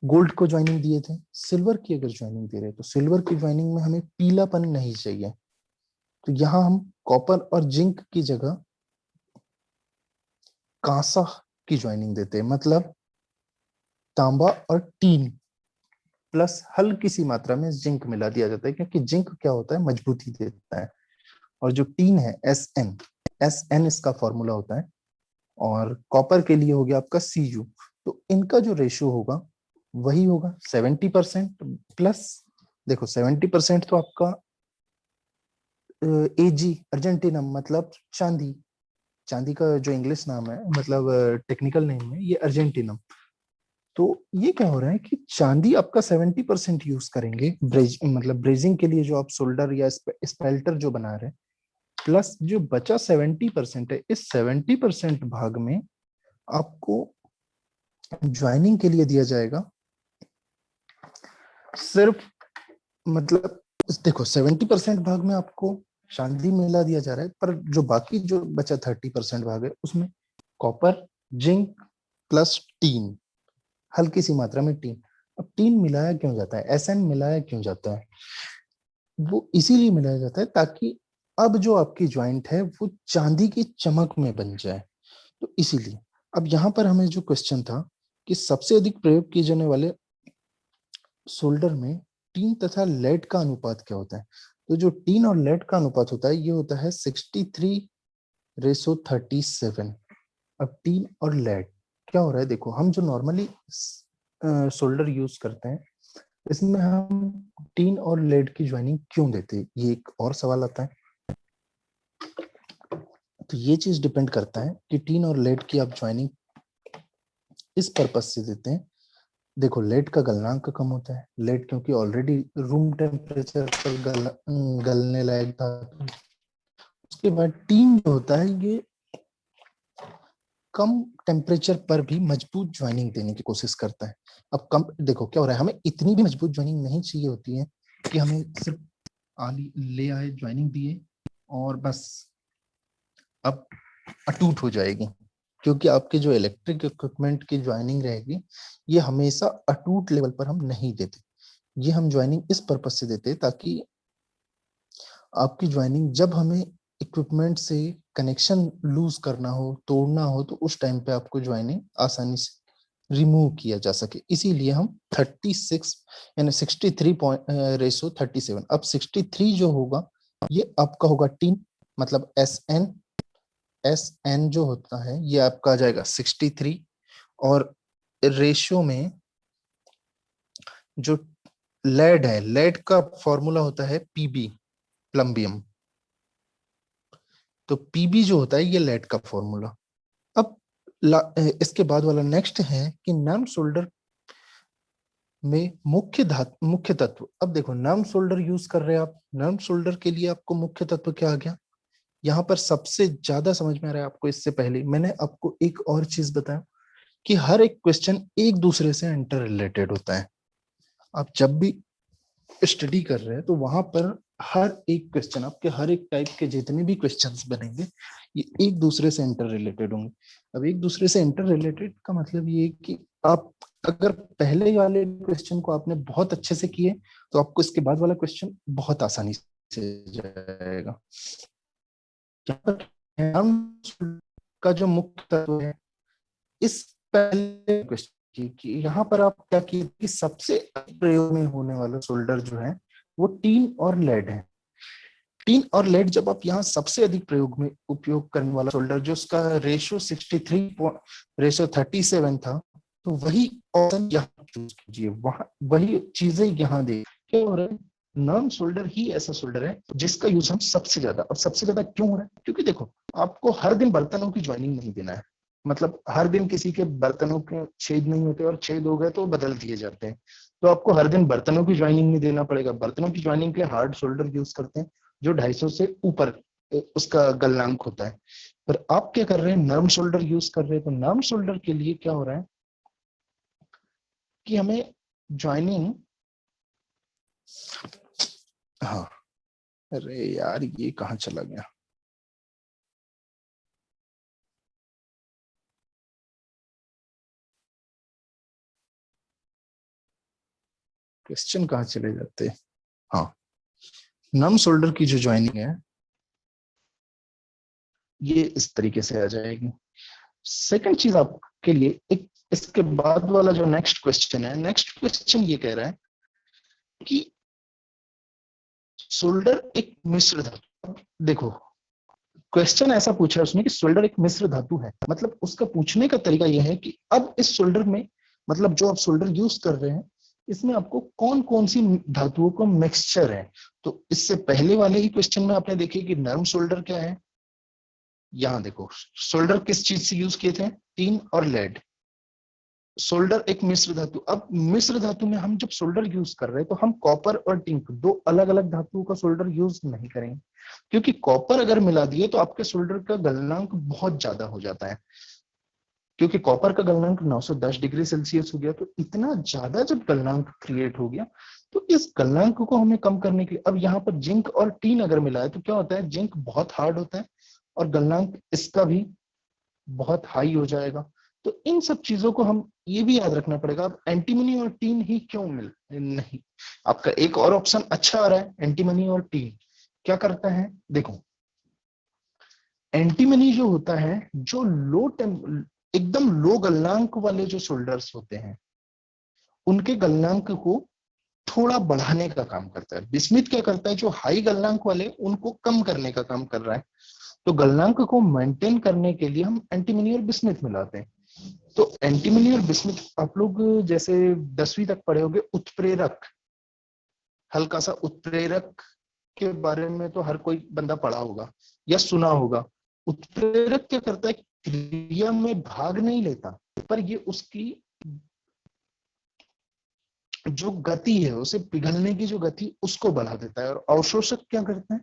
गोल्ड को ज्वाइनिंग दिए थे, सिल्वर की अगर ज्वाइनिंग दे रहे हैं तो सिल्वर की ज्वाइनिंग में हमें पीलापन नहीं चाहिए, तो यहां हम कॉपर और जिंक की जगह कांसा की ज्वाइनिंग देते हैं, मतलब तांबा और टीन प्लस हल्की सी मात्रा में जिंक मिला दिया जाता है, क्योंकि जिंक क्या होता है, मजबूती देता है। और जो टीन है एस एन इसका फॉर्मूला होता है, और कॉपर के लिए हो गया आपका Cu। तो इनका जो रेशियो होगा वही होगा 70% प्लस, देखो 70% तो आपका एजी अर्जेंटिनम, मतलब चांदी, चांदी का जो इंग्लिश नाम है, मतलब टेक्निकल नेम है ये अर्जेंटिनम। तो ये क्या हो रहा है कि चांदी आपका 70% यूज करेंगे मतलब ब्रेजिंग के लिए, जो आप सोल्डर या स्पेल्टर जो बना रहे हैं, प्लस जो बचा 70% है, इस 70% भाग में आपको ज्वाइनिंग के लिए दिया जाएगा सिर्फ, मतलब देखो 70% भाग में आपको चांदी मिला दिया जा रहा है, पर जो बाकी जो बचा 30% भाग है उसमें कॉपर, जिंक प्लस टीन, हल्की सी मात्रा में टीन। अब टीन मिलाया क्यों जाता है, एसएन मिलाया क्यों जाता है, वो इसीलिए मिलाया जाता है ताकि अब जो आपकी ज्वाइंट है वो चांदी की चमक में बन जाए। तो इसीलिए अब यहाँ पर हमें जो क्वेश्चन था कि सबसे अधिक प्रयोग किए जाने वाले सोल्डर में टीन तथा लेड का अनुपात क्या होता है। तो जो टीन और लेड का अनुपात होता है ये होता है 63:37। अब टीन और लेड क्या हो रहा है, देखो हम जो नॉर्मली सोल्डर यूज करते हैं इसमें हम टीन और लेड की ज्वाइनिंग क्यों देते हैं, ये एक और सवाल आता है। तो ये चीज डिपेंड करता है कि टीन और लेड की आप ज्वाइनिंग इस पर्पज से देते हैं। देखो लेड का गलनांक कम होता है, लेड क्योंकि ऑलरेडी रूम टेम्परेचर पर गलने लायक था। उसके बाद टीन जो होता है ये कम टेम्परेचर पर भी मजबूत ज्वाइनिंग देने की कोशिश करता है। अब कम, देखो क्या हो रहा है, हमें इतनी भी मजबूत ज्वाइनिंग नहीं चाहिए होती है कि हमें सिर्फ आली ले आए, ज्वाइनिंग दिए और बस अब अटूट हो जाएगी, क्योंकि आपके जो इलेक्ट्रिक इक्विपमेंट की ज्वाइनिंग रहेगी ये हमेशा अटूट लेवल पर हम नहीं देते। ये हम ज्वाइनिंग इस पर्पज से देते हैं ताकि आपकी ज्वाइनिंग जब हमें इक्विपमेंट से कनेक्शन लूज करना हो, तोड़ना हो, तो उस टाइम पे आपको ज्वाइनिंग आसानी से रिमूव किया जा सके। इसीलिए हम 36 यानी 63:37। अब 63 जो होगा ये आपका होगा टीन, मतलब एस एन जो होता है ये आपका आ जाएगा 63, और रेशियो में जो लेड है, लेड का फॉर्मूला होता है पीबी, प्लम्बियम। तो पीबी जो होता है ये लेड का फॉर्मूला। अब इसके बाद वाला नेक्स्ट है कि नर्म सोल्डर में मुख्य तत्व। अब देखो नर्म सोल्डर यूज कर रहे हैं आप, नर्म सोल्डर के लिए आपको मुख्य तत्व क्या आ गया, यहाँ पर सबसे ज्यादा समझ में आ रहा है आपको। इससे पहले मैंने आपको एक और चीज बताया कि हर एक क्वेश्चन एक दूसरे से इंटर रिलेटेड होता है। आप जब भी स्टडी कर रहे हैं तो वहां पर हर एक क्वेश्चन, आपके हर एक टाइप के जितने भी क्वेश्चंस बनेंगे ये एक दूसरे से इंटर रिलेटेड होंगे। अब एक दूसरे से इंटर रिलेटेड का मतलब ये है कि आप अगर पहले वाले क्वेश्चन को आपने बहुत अच्छे से किए तो आपको इसके बाद वाला क्वेश्चन बहुत आसानी से जाएगा। का जो मुख्य तत्व है इस पहले क्वेश्चन की यहाँ पर आप क्या किए कि सबसे प्रयोग में होने वाला सोल्डर जो है वो टीन और लेड है। टीन और लेड जब आप यहाँ सबसे अधिक प्रयोग में उपयोग करने वाला सोल्डर, जो उसका रेशियो 63:37 था, तो वही ऑप्शन यहाँ चूज कीजिए, वहां वही चीजें यहाँ दे। क्या हो रहा है, नर्म सोल्डर ही ऐसा सोल्डर है जिसका यूज हम सबसे ज्यादा, और सबसे ज्यादा क्यों हो रहा है, क्योंकि देखो आपको हर दिन बर्तनों की ज्वाइनिंग नहीं देना है। मतलब हर दिन किसी के बर्तनों के छेद नहीं होते, और छेद हो गए तो बदल दिए जाते हैं। तो आपको हर दिन बर्तनों की ज्वाइनिंग नहीं देना पड़ेगा। बर्तनों की ज्वाइनिंग के लिए हार्ड सोल्डर यूज करते हैं जो 250 से ऊपर उसका गलनांक होता है। पर आप क्या कर रहे हैं, नर्म शोल्डर यूज कर रहे हैं। तो नर्म शोल्डर के लिए क्या हो रहा है कि हमें ज्वाइनिंग, हाँ अरे यार ये कहाँ चला गया, क्वेश्चन कहाँ चले जाते हैं। हाँ, नर्म शोल्डर की जो ज्वाइनिंग है ये इस तरीके से आ जाएगी। सेकंड चीज आपके लिए एक, इसके बाद वाला जो नेक्स्ट क्वेश्चन है, नेक्स्ट क्वेश्चन ये कह रहा है कि सोल्डर एक मिश्र धातु, देखो क्वेश्चन ऐसा पूछा है उसने कि सोल्डर एक मिश्र धातु है, मतलब उसका पूछने का तरीका यह है कि अब इस सोल्डर में, मतलब जो आप सोल्डर यूज कर रहे हैं, इसमें आपको कौन कौन सी धातुओं का मिक्सचर है। तो इससे पहले वाले ही क्वेश्चन में आपने देखी कि नर्म सोल्डर क्या है, यहां देखो सोल्डर किस चीज से यूज किए थे, टीन और लेड। सोल्डर एक मिश्र धातु, अब मिश्र धातु में हम जब सोल्डर यूज कर रहे हैं तो हम कॉपर और टिंक दो अलग अलग धातुओं का सोल्डर यूज नहीं करेंगे, क्योंकि कॉपर अगर मिला दिए तो आपके सोल्डर का गलनांक बहुत ज्यादा हो जाता है, क्योंकि कॉपर का गलनांक 910 डिग्री सेल्सियस हो गया। तो इतना ज्यादा जब गलनांक क्रिएट हो गया, तो इस गलनांक को हमें कम करने के लिए अब यहाँ पर जिंक और टीन अगर मिला है तो क्या होता है, जिंक बहुत हार्ड होता है और गलनांक इसका भी बहुत हाई हो जाएगा। तो इन सब चीजों को हम ये भी याद रखना पड़ेगा। अब एंटीमनी और टीन ही क्यों मिल नहीं, आपका एक और ऑप्शन अच्छा आ रहा है, एंटीमनी और टीन क्या करता है, देखो एंटीमनी जो होता है, जो एकदम लो गलनांक वाले जो सोल्डर्स होते हैं उनके गलनांक को थोड़ा बढ़ाने का काम करता है। बिस्मिथ क्या करता है, जो हाई गलनांक वाले उनको कम करने का काम कर रहा है। तो गलनांक को मेंटेन करने के लिए हम एंटीमनी और बिस्मिथ मिलाते हैं। तो एंटीमनी और बिस्मिथ आप लोग जैसे 10वीं तक पढ़े होंगे, उत्प्रेरक, हल्का सा उत्प्रेरक के बारे में तो हर कोई बंदा पढ़ा होगा या सुना होगा। उत्प्रेरक क्या करता है, क्रिया में भाग नहीं लेता, पर ये उसकी जो गति है, उसे पिघलने की जो गति उसको बढ़ा देता है, और अवशोषक क्या करता है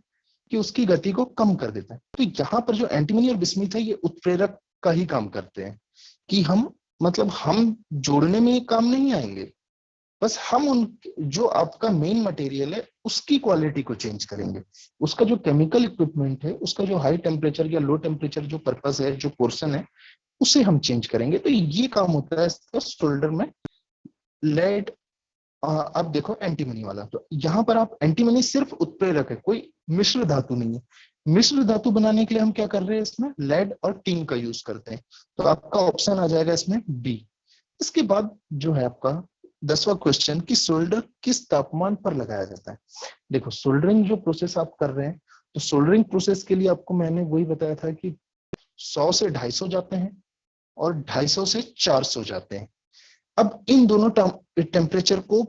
कि उसकी गति को कम कर देता है। तो यहाँ पर जो एंटीमनी और बिस्मिथ है ये उत्प्रेरक का ही काम करते हैं, कि हम मतलब हम जोड़ने में काम नहीं आएंगे, बस हम उन जो आपका मेन मटेरियल है उसकी क्वालिटी को चेंज करेंगे, उसका जो केमिकल इक्विपमेंट है, उसका जो हाई टेम्परेचर या लो टेम्परेचर जो पर्पस है, जो पोर्शन है, उसे हम चेंज करेंगे। तो ये काम होता है इसका सोल्डर में। लेड, अब देखो एंटीमनी वाला, तो यहाँ पर आप एंटीमनी सिर्फ उत्प्रेरक है, कोई मिश्र धातु नहीं है। मिश्र धातु बनाने के लिए हम क्या कर रहे हैं, इसमें लेड और टीन का यूज करते हैं। तो आपका ऑप्शन आ जाएगा इसमें बी। इसके बाद जो है आपका 10वां क्वेश्चन कि सोल्डर किस तापमान पर लगाया जाता है। देखो सोल्डरिंग जो प्रोसेस आप कर रहे हैं, तो सोल्डरिंग प्रोसेस के लिए आपको मैंने वही बताया था कि 100 से 250 जाते हैं और 250 से 400 जाते हैं। अब इन दोनों टेम्परेचर को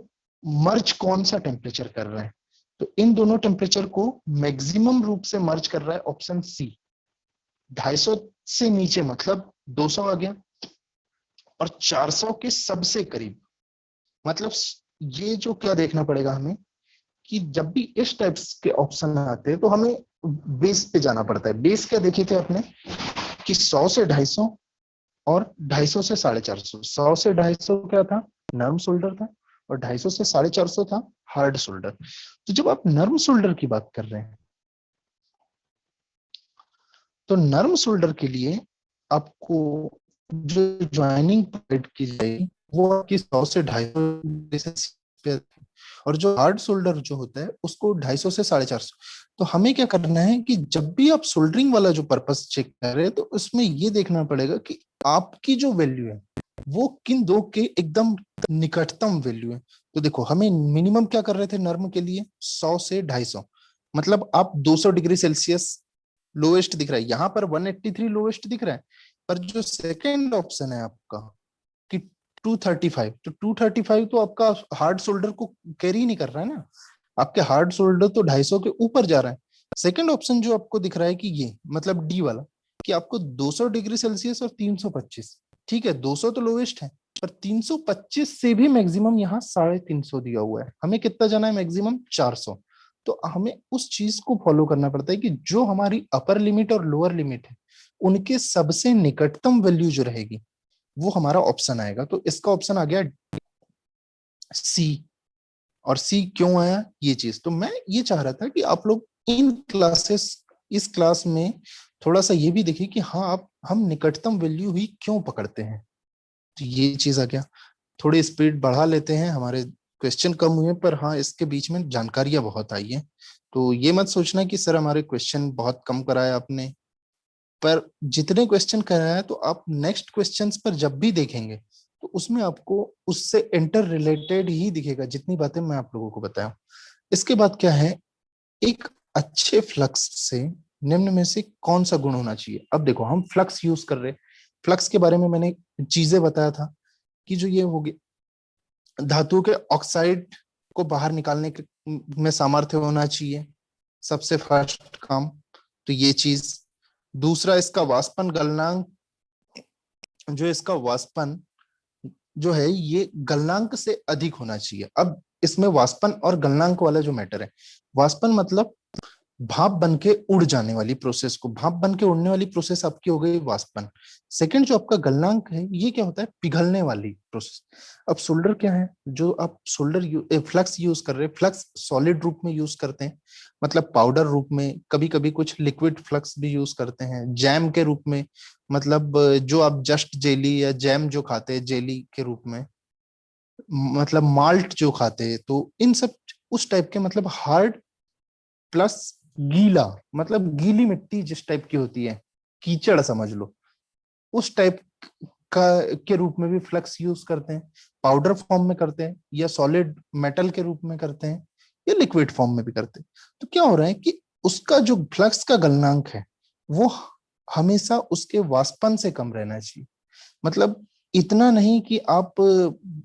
मर्ज कौन सा टेम्परेचर कर रहा है, तो इन दोनों टेम्परेचर को मैक्सिमम रूप से मर्ज कर रहा है ऑप्शन सी। 250 से नीचे मतलब 200 आ गया, और 400 के सबसे करीब मतलब ये जो क्या देखना पड़ेगा हमें कि जब भी इस टाइप के ऑप्शन आते हैं तो हमें बेस पे जाना पड़ता है। बेस क्या देखे थे आपने कि 100 से 250 और 250 से 450। 100 से 250 क्या था, नर्म सोल्डर था, और 250 से 450 था हार्ड सोल्डर। तो जब आप नर्म सोल्डर की बात कर रहे हैं, तो नर्म सोल्डर के लिए आपको जो ज्वाइनिंग प्रोवाइड की जाएगी वो आपकी 100 से 250 पे, और जो हार्ड सोल्डर जो होता है उसको 250 से 450। तो हमें क्या करना है कि जब भी आप सोल्डरिंग वाला जो पर्पस चेक कर रहे हैं तो उसमें ये देखना पड़ेगा कि आपकी जो वैल्यू है वो किन दो के एकदम निकटतम वैल्यू है। तो देखो हमें मिनिमम क्या कर रहे थे नर्म के लिए, 100 से 250, मतलब आप 200 डिग्री सेल्सियस लोएस्ट दिख रहा है, यहाँ पर 183 लोएस्ट दिख रहा है। पर जो सेकेंड ऑप्शन है आपका कि 235, तो 235 तो आपका हार्ड शोल्डर को कैरी नहीं कर रहा है ना, आपके हार्ड शोल्डर तो 250 के ऊपर जा रहा है। सेकंड ऑप्शन जो आपको दिख रहा है कि ये मतलब डी वाला, कि आपको 200 डिग्री सेल्सियस और 325, ठीक है 200 तो लोवेस्ट है, पर 325 से भी मैक्सिमम यहाँ 350 दिया हुआ है, हमें कितना जाना है मैक्सिमम 400। तो हमें उस चीज को फॉलो करना पड़ता है कि जो हमारी अपर लिमिट और लोअर लिमिट है उनके सबसे निकटतम वैल्यू जो रहेगी वो हमारा ऑप्शन आएगा। तो इसका ऑप्शन आ गया सी। और सी क्यों आया ये चीज, तो मैं ये चाह रहा था कि आप लोग इन क्लासेस इस क्लास में थोड़ा सा ये भी देखिए कि हाँ आप हम निकटतम वैल्यू ही क्यों पकड़ते हैं। तो ये चीज आ गया। थोड़ी स्पीड बढ़ा लेते हैं, हमारे क्वेश्चन कम हुए पर हाँ इसके बीच में जानकारियां बहुत आई है। तो ये मत सोचना कि सर हमारे क्वेश्चन बहुत कम कराया आपने, पर जितने क्वेश्चन कराया तो आप नेक्स्ट क्वेश्चंस पर जब भी देखेंगे तो उसमें आपको उससे इंटर रिलेटेड ही दिखेगा जितनी बातें मैं आप लोगों को बताया। इसके बाद क्या है, एक अच्छे फ्लक्स से निम्न में से कौन सा गुण होना चाहिए। अब देखो हम फ्लक्स यूज कर रहे हैं, फ्लक्स के बारे में मैंने चीजें बताया था कि जो ये होगी धातुओं के ऑक्साइड को बाहर निकालने में सामर्थ्य होना चाहिए, सबसे फर्स्ट काम तो ये चीज। दूसरा, इसका वाष्पन गलनांक, जो इसका वाष्पन जो है ये गलनांक से अधिक होना चाहिए। अब इसमें वाष्पन और गलनांक वाला जो मैटर है, वाष्पन मतलब भाप बन के उड़ जाने वाली प्रोसेस को, भाप बन के उड़ने वाली प्रोसेस आपकी हो गई वाष्पन। सेकंड जो आपका गलनांक है ये क्या होता है, पिघलने वाली प्रोसेस। अब सोल्डर क्या है, जो आप सोल्डर फ्लक्स यूज कर रहे हैं, फ्लक्स सॉलिड रूप में यूज करते हैं, मतलब पाउडर रूप में, कभी कभी कुछ लिक्विड फ्लक्स भी यूज करते हैं, जैम के रूप में, मतलब जो आप जस्ट जेली या जैम जो खाते हैं जेली के रूप में, मतलब माल्ट जो खाते हैं, तो इन सब उस टाइप के, मतलब हार्ड प्लस गीला, मतलब गीली मिट्टी जिस टाइप की होती है, कीचड़ समझ लो, उस टाइप का के रूप में भी फ्लक्स यूज करते हैं, पाउडर फॉर्म में करते हैं, या सॉलिड मेटल के रूप में करते हैं, या लिक्विड फॉर्म में भी करते हैं। तो क्या हो रहा है कि उसका जो फ्लक्स का गलनांक है वो हमेशा उसके वाष्पन से कम रहना चाहिए। मतलब इतना नहीं कि आप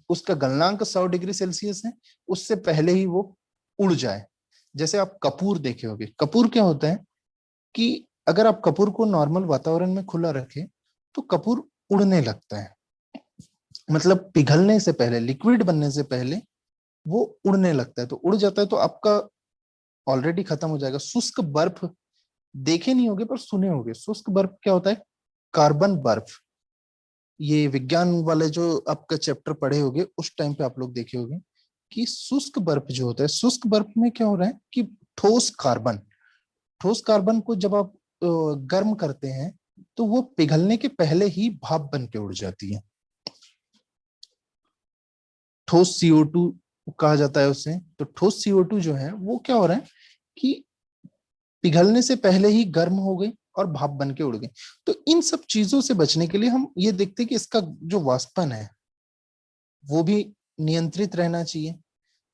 उसका गलनांक 100 डिग्री सेल्सियस है, उससे पहले ही वो उड़ जाए। जैसे आप कपूर देखे होंगे, कपूर क्या होता है कि अगर आप कपूर को नॉर्मल वातावरण में खुला रखें तो कपूर उड़ने लगता है, मतलब पिघलने से पहले, लिक्विड बनने से पहले वो उड़ने लगता है, तो उड़ जाता है तो आपका ऑलरेडी खत्म हो जाएगा। शुष्क बर्फ देखे नहीं होगे पर सुने होगे, शुष्क बर्फ क्या होता है, कार्बन बर्फ। ये विज्ञान वाले जो आपका चैप्टर पढ़े होंगे उस टाइम पे आप लोग देखे होंगे कि शुष्क बर्फ जो होता है, शुष्क बर्फ में क्या हो रहा है कि ठोस कार्बन, ठोस कार्बन को जब आप गर्म करते हैं तो वो पिघलने के पहले ही भाप बन के उड़ जाती है। ठोस CO2 कहा जाता है उसे। तो ठोस CO2 जो है वो क्या हो रहा है कि पिघलने से पहले ही गर्म हो गई और भाप बन के उड़ गई। तो इन सब चीजों से बचने के लिए हम ये देखते हैं कि इसका जो वाष्पन है वो भी नियंत्रित रहना चाहिए।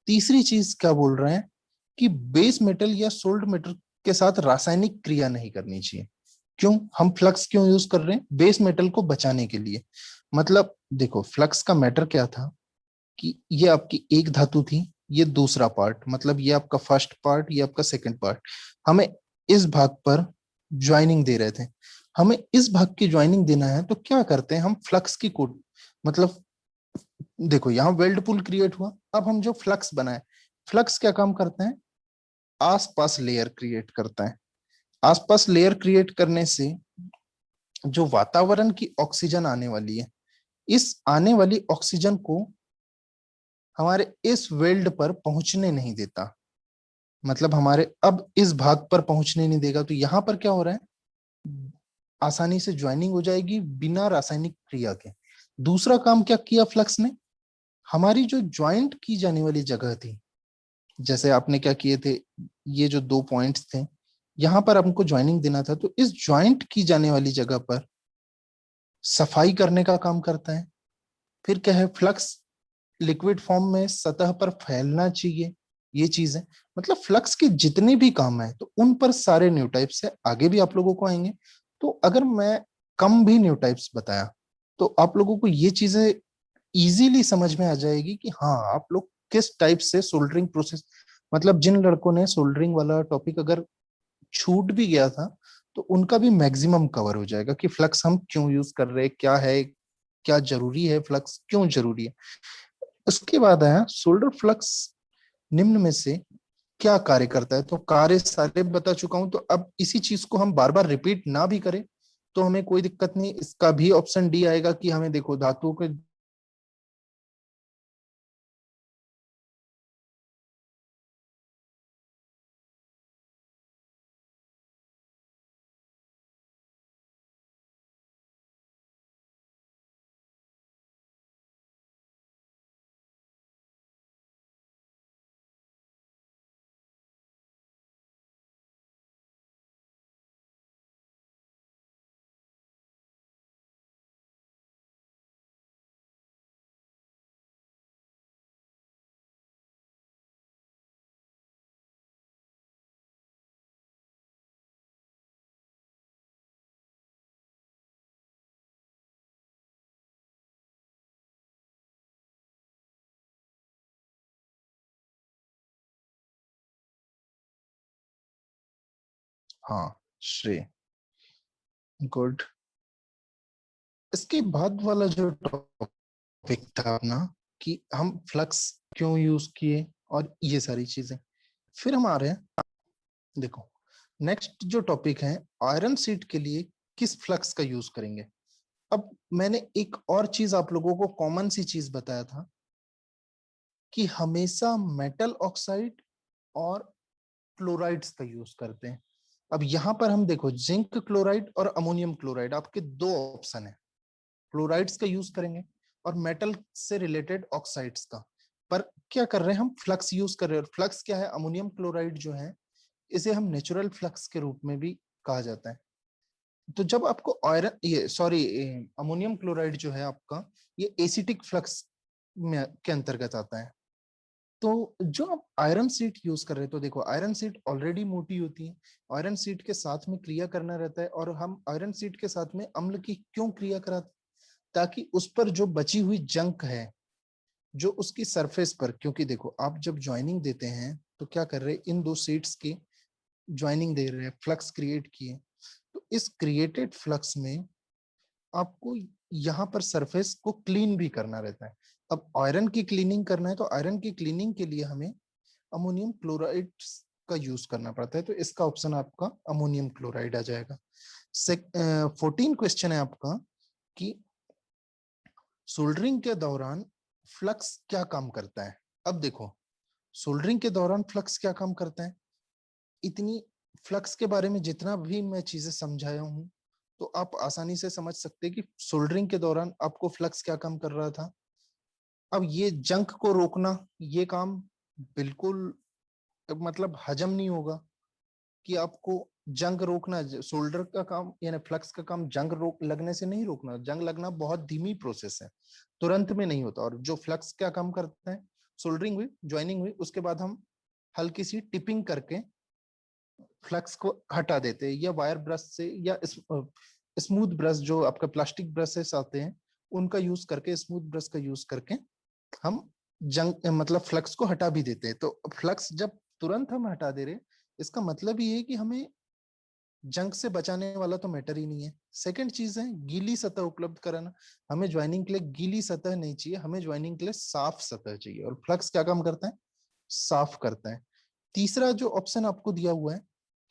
तीसरी चीज क्या बोल रहे हैं कि बेस मेटल या सोल्ड मेटल के साथ रासायनिक क्रिया नहीं करनी चाहिए। क्यों, हम फ्लक्स क्यों यूज कर रहे हैं, बेस मेटल को बचाने के लिए। मतलब देखो फ्लक्स का मैटर क्या था कि ये आपकी एक धातु थी, ये दूसरा पार्ट, मतलब ये आपका फर्स्ट पार्ट, ये आपका सेकंड पार्ट, हमें इस भाग पर ज्वाइनिंग दे रहे थे, हमें इस भाग की ज्वाइनिंग देना है, तो क्या करते हैं हम फ्लक्स की कोड, मतलब देखो यहाँ वेल्ड पुल क्रिएट हुआ, अब हम जो फ्लक्स बनाए, फ्लक्स क्या काम करते हैं, आसपास लेयर क्रिएट करता है। आसपास लेयर क्रिएट करने से जो वातावरण की ऑक्सीजन आने वाली है, इस आने वाली ऑक्सीजन को हमारे इस वेल्ड पर पहुंचने नहीं देता, मतलब हमारे अब इस भाग पर पहुंचने नहीं देगा। तो यहां पर क्या हो रहा है, आसानी से ज्वाइनिंग हो जाएगी बिना रासायनिक क्रिया के। दूसरा काम क्या किया फ्लक्स ने, हमारी जो ज्वाइंट की जाने वाली जगह थी, जैसे आपने क्या किए थे, ये जो दो पॉइंट्स थे यहां पर हमको ज्वाइनिंग देना था, तो इस ज्वाइंट की जाने वाली जगह पर सफाई करने का काम करता है। फिर क्या है, फ्लक्स लिक्विड फॉर्म में सतह पर फैलना चाहिए, ये चीज है। मतलब फ्लक्स के जितने भी काम है तो उन पर सारे न्यूटाइप्स है, आगे भी आप लोगों को आएंगे। तो अगर मैं कम भी न्यूटाइप्स बताया तो आप लोगों को ये चीजें इजीली समझ में आ जाएगी कि हाँ आप लोग किस टाइप से सोल्डरिंग प्रोसेस, मतलब जिन लड़कों ने सोल्डरिंग वाला टॉपिक अगर छूट भी गया था तो उनका भी मैक्सिमम कवर हो जाएगा कि फ्लक्स हम क्यों यूज कर रहे हैं, क्या है, क्या जरूरी है, फ्लक्स क्यों जरूरी है। उसके बाद आया सोल्डर फ्लक्स निम्न में से क्या कार्य करता है, तो कार्य सारे बता चुका हूं, तो अब इसी चीज को हम बार बार रिपीट ना भी करें तो हमें कोई दिक्कत नहीं। इसका भी ऑप्शन डी आएगा कि हमें देखो धातुओं के हाँ श्रेय, गुड। इसके बाद वाला जो टॉपिक था अपना, कि हम फ्लक्स क्यों यूज किए और ये सारी चीजें, फिर हम आ रहे हैं, देखो नेक्स्ट जो टॉपिक है, आयरन सीट के लिए किस फ्लक्स का यूज करेंगे। अब मैंने एक और चीज आप लोगों को कॉमन सी चीज बताया था कि हमेशा मेटल ऑक्साइड और क्लोराइड्स का यूज करते हैं। अब यहां पर हम देखो, जिंक क्लोराइड और अमोनियम क्लोराइड आपके दो ऑप्शन है। क्लोराइड्स का यूज करेंगे और मेटल से रिलेटेड ऑक्साइड्स का। पर क्या कर रहे हैं, हम फ्लक्स यूज कर रहे हैं, और फ्लक्स क्या है, अमोनियम क्लोराइड जो है इसे हम नेचुरल फ्लक्स के रूप में भी कहा जाता है। तो जब आपको आयरन, ये सॉरी, अमोनियम क्लोराइड जो है आपका, ये एसिटिक फ्लक्स में के अंतर्गत आता है। तो जो आप आयरन सीट यूज कर रहे हो, तो देखो आयरन सीट ऑलरेडी मोटी होती है, आयरन सीट के साथ में क्रिया करना रहता है, और हम आयरन सीट के साथ में अम्ल की क्यों क्रिया कराते, ताकि उस पर जो बची हुई जंक है, जो उसकी सरफेस पर, क्योंकि देखो आप जब ज्वाइनिंग देते हैं तो क्या कर रहे हैं, इन दो सीट्स की ज्वाइनिंग दे रहे हैं, फ्लक्स क्रिएट किए, तो इस क्रिएटेड फ्लक्स में आपको यहाँ पर सरफेस को क्लीन भी करना रहता है। अब आयरन की क्लीनिंग करना है, तो आयरन की क्लीनिंग के लिए हमें अमोनियम क्लोराइड का यूज करना पड़ता है, तो इसका ऑप्शन आपका अमोनियम क्लोराइड आ जाएगा। 14 क्वेश्चन है आपका कि सोल्डरिंग के दौरान फ्लक्स क्या काम करता है। अब देखो, सोल्डरिंग के दौरान फ्लक्स क्या काम करता है, इतनी फ्लक्स के बारे में जितना भी मैं चीजें समझाया हूं, तो आप आसानी से समझ सकते हैं कि सोल्डरिंग के दौरान आपको फ्लक्स क्या काम कर रहा था। अब ये जंक को रोकना, ये काम बिल्कुल मतलब हजम नहीं होगा कि आपको जंग रोकना। सोल्डर का काम यानी फ्लक्स का काम जंग रोक लगने से नहीं रोकना, जंग लगना बहुत धीमी प्रोसेस है, तुरंत में नहीं होता। और जो फ्लक्स क्या काम करता है, सोल्डरिंग हुई, ज्वाइनिंग हुई, उसके बाद हम हल्की सी टिपिंग करके फ्लक्स को हटा देते हैं, या वायर ब्रश से, या स्मूथ ब्रश जो आपका प्लास्टिक ब्रशेस आते हैं उनका यूज करके, स्मूथ ब्रश का यूज करके हम जंग मतलब फ्लक्स को हटा भी देते हैं। तो फ्लक्स जब तुरंत हम हटा दे रहे, इसका मतलब ये है कि हमें जंग से बचाने वाला तो मैटर ही नहीं है। सेकंड चीज है गीली सतह उपलब्ध कराना। हमें ज्वाइनिंग के लिए गीली सतह नहीं चाहिए, हमें ज्वाइनिंग के लिए साफ सतह चाहिए, और फ्लक्स क्या काम करता है, साफ करता है। तीसरा जो ऑप्शन आपको दिया हुआ है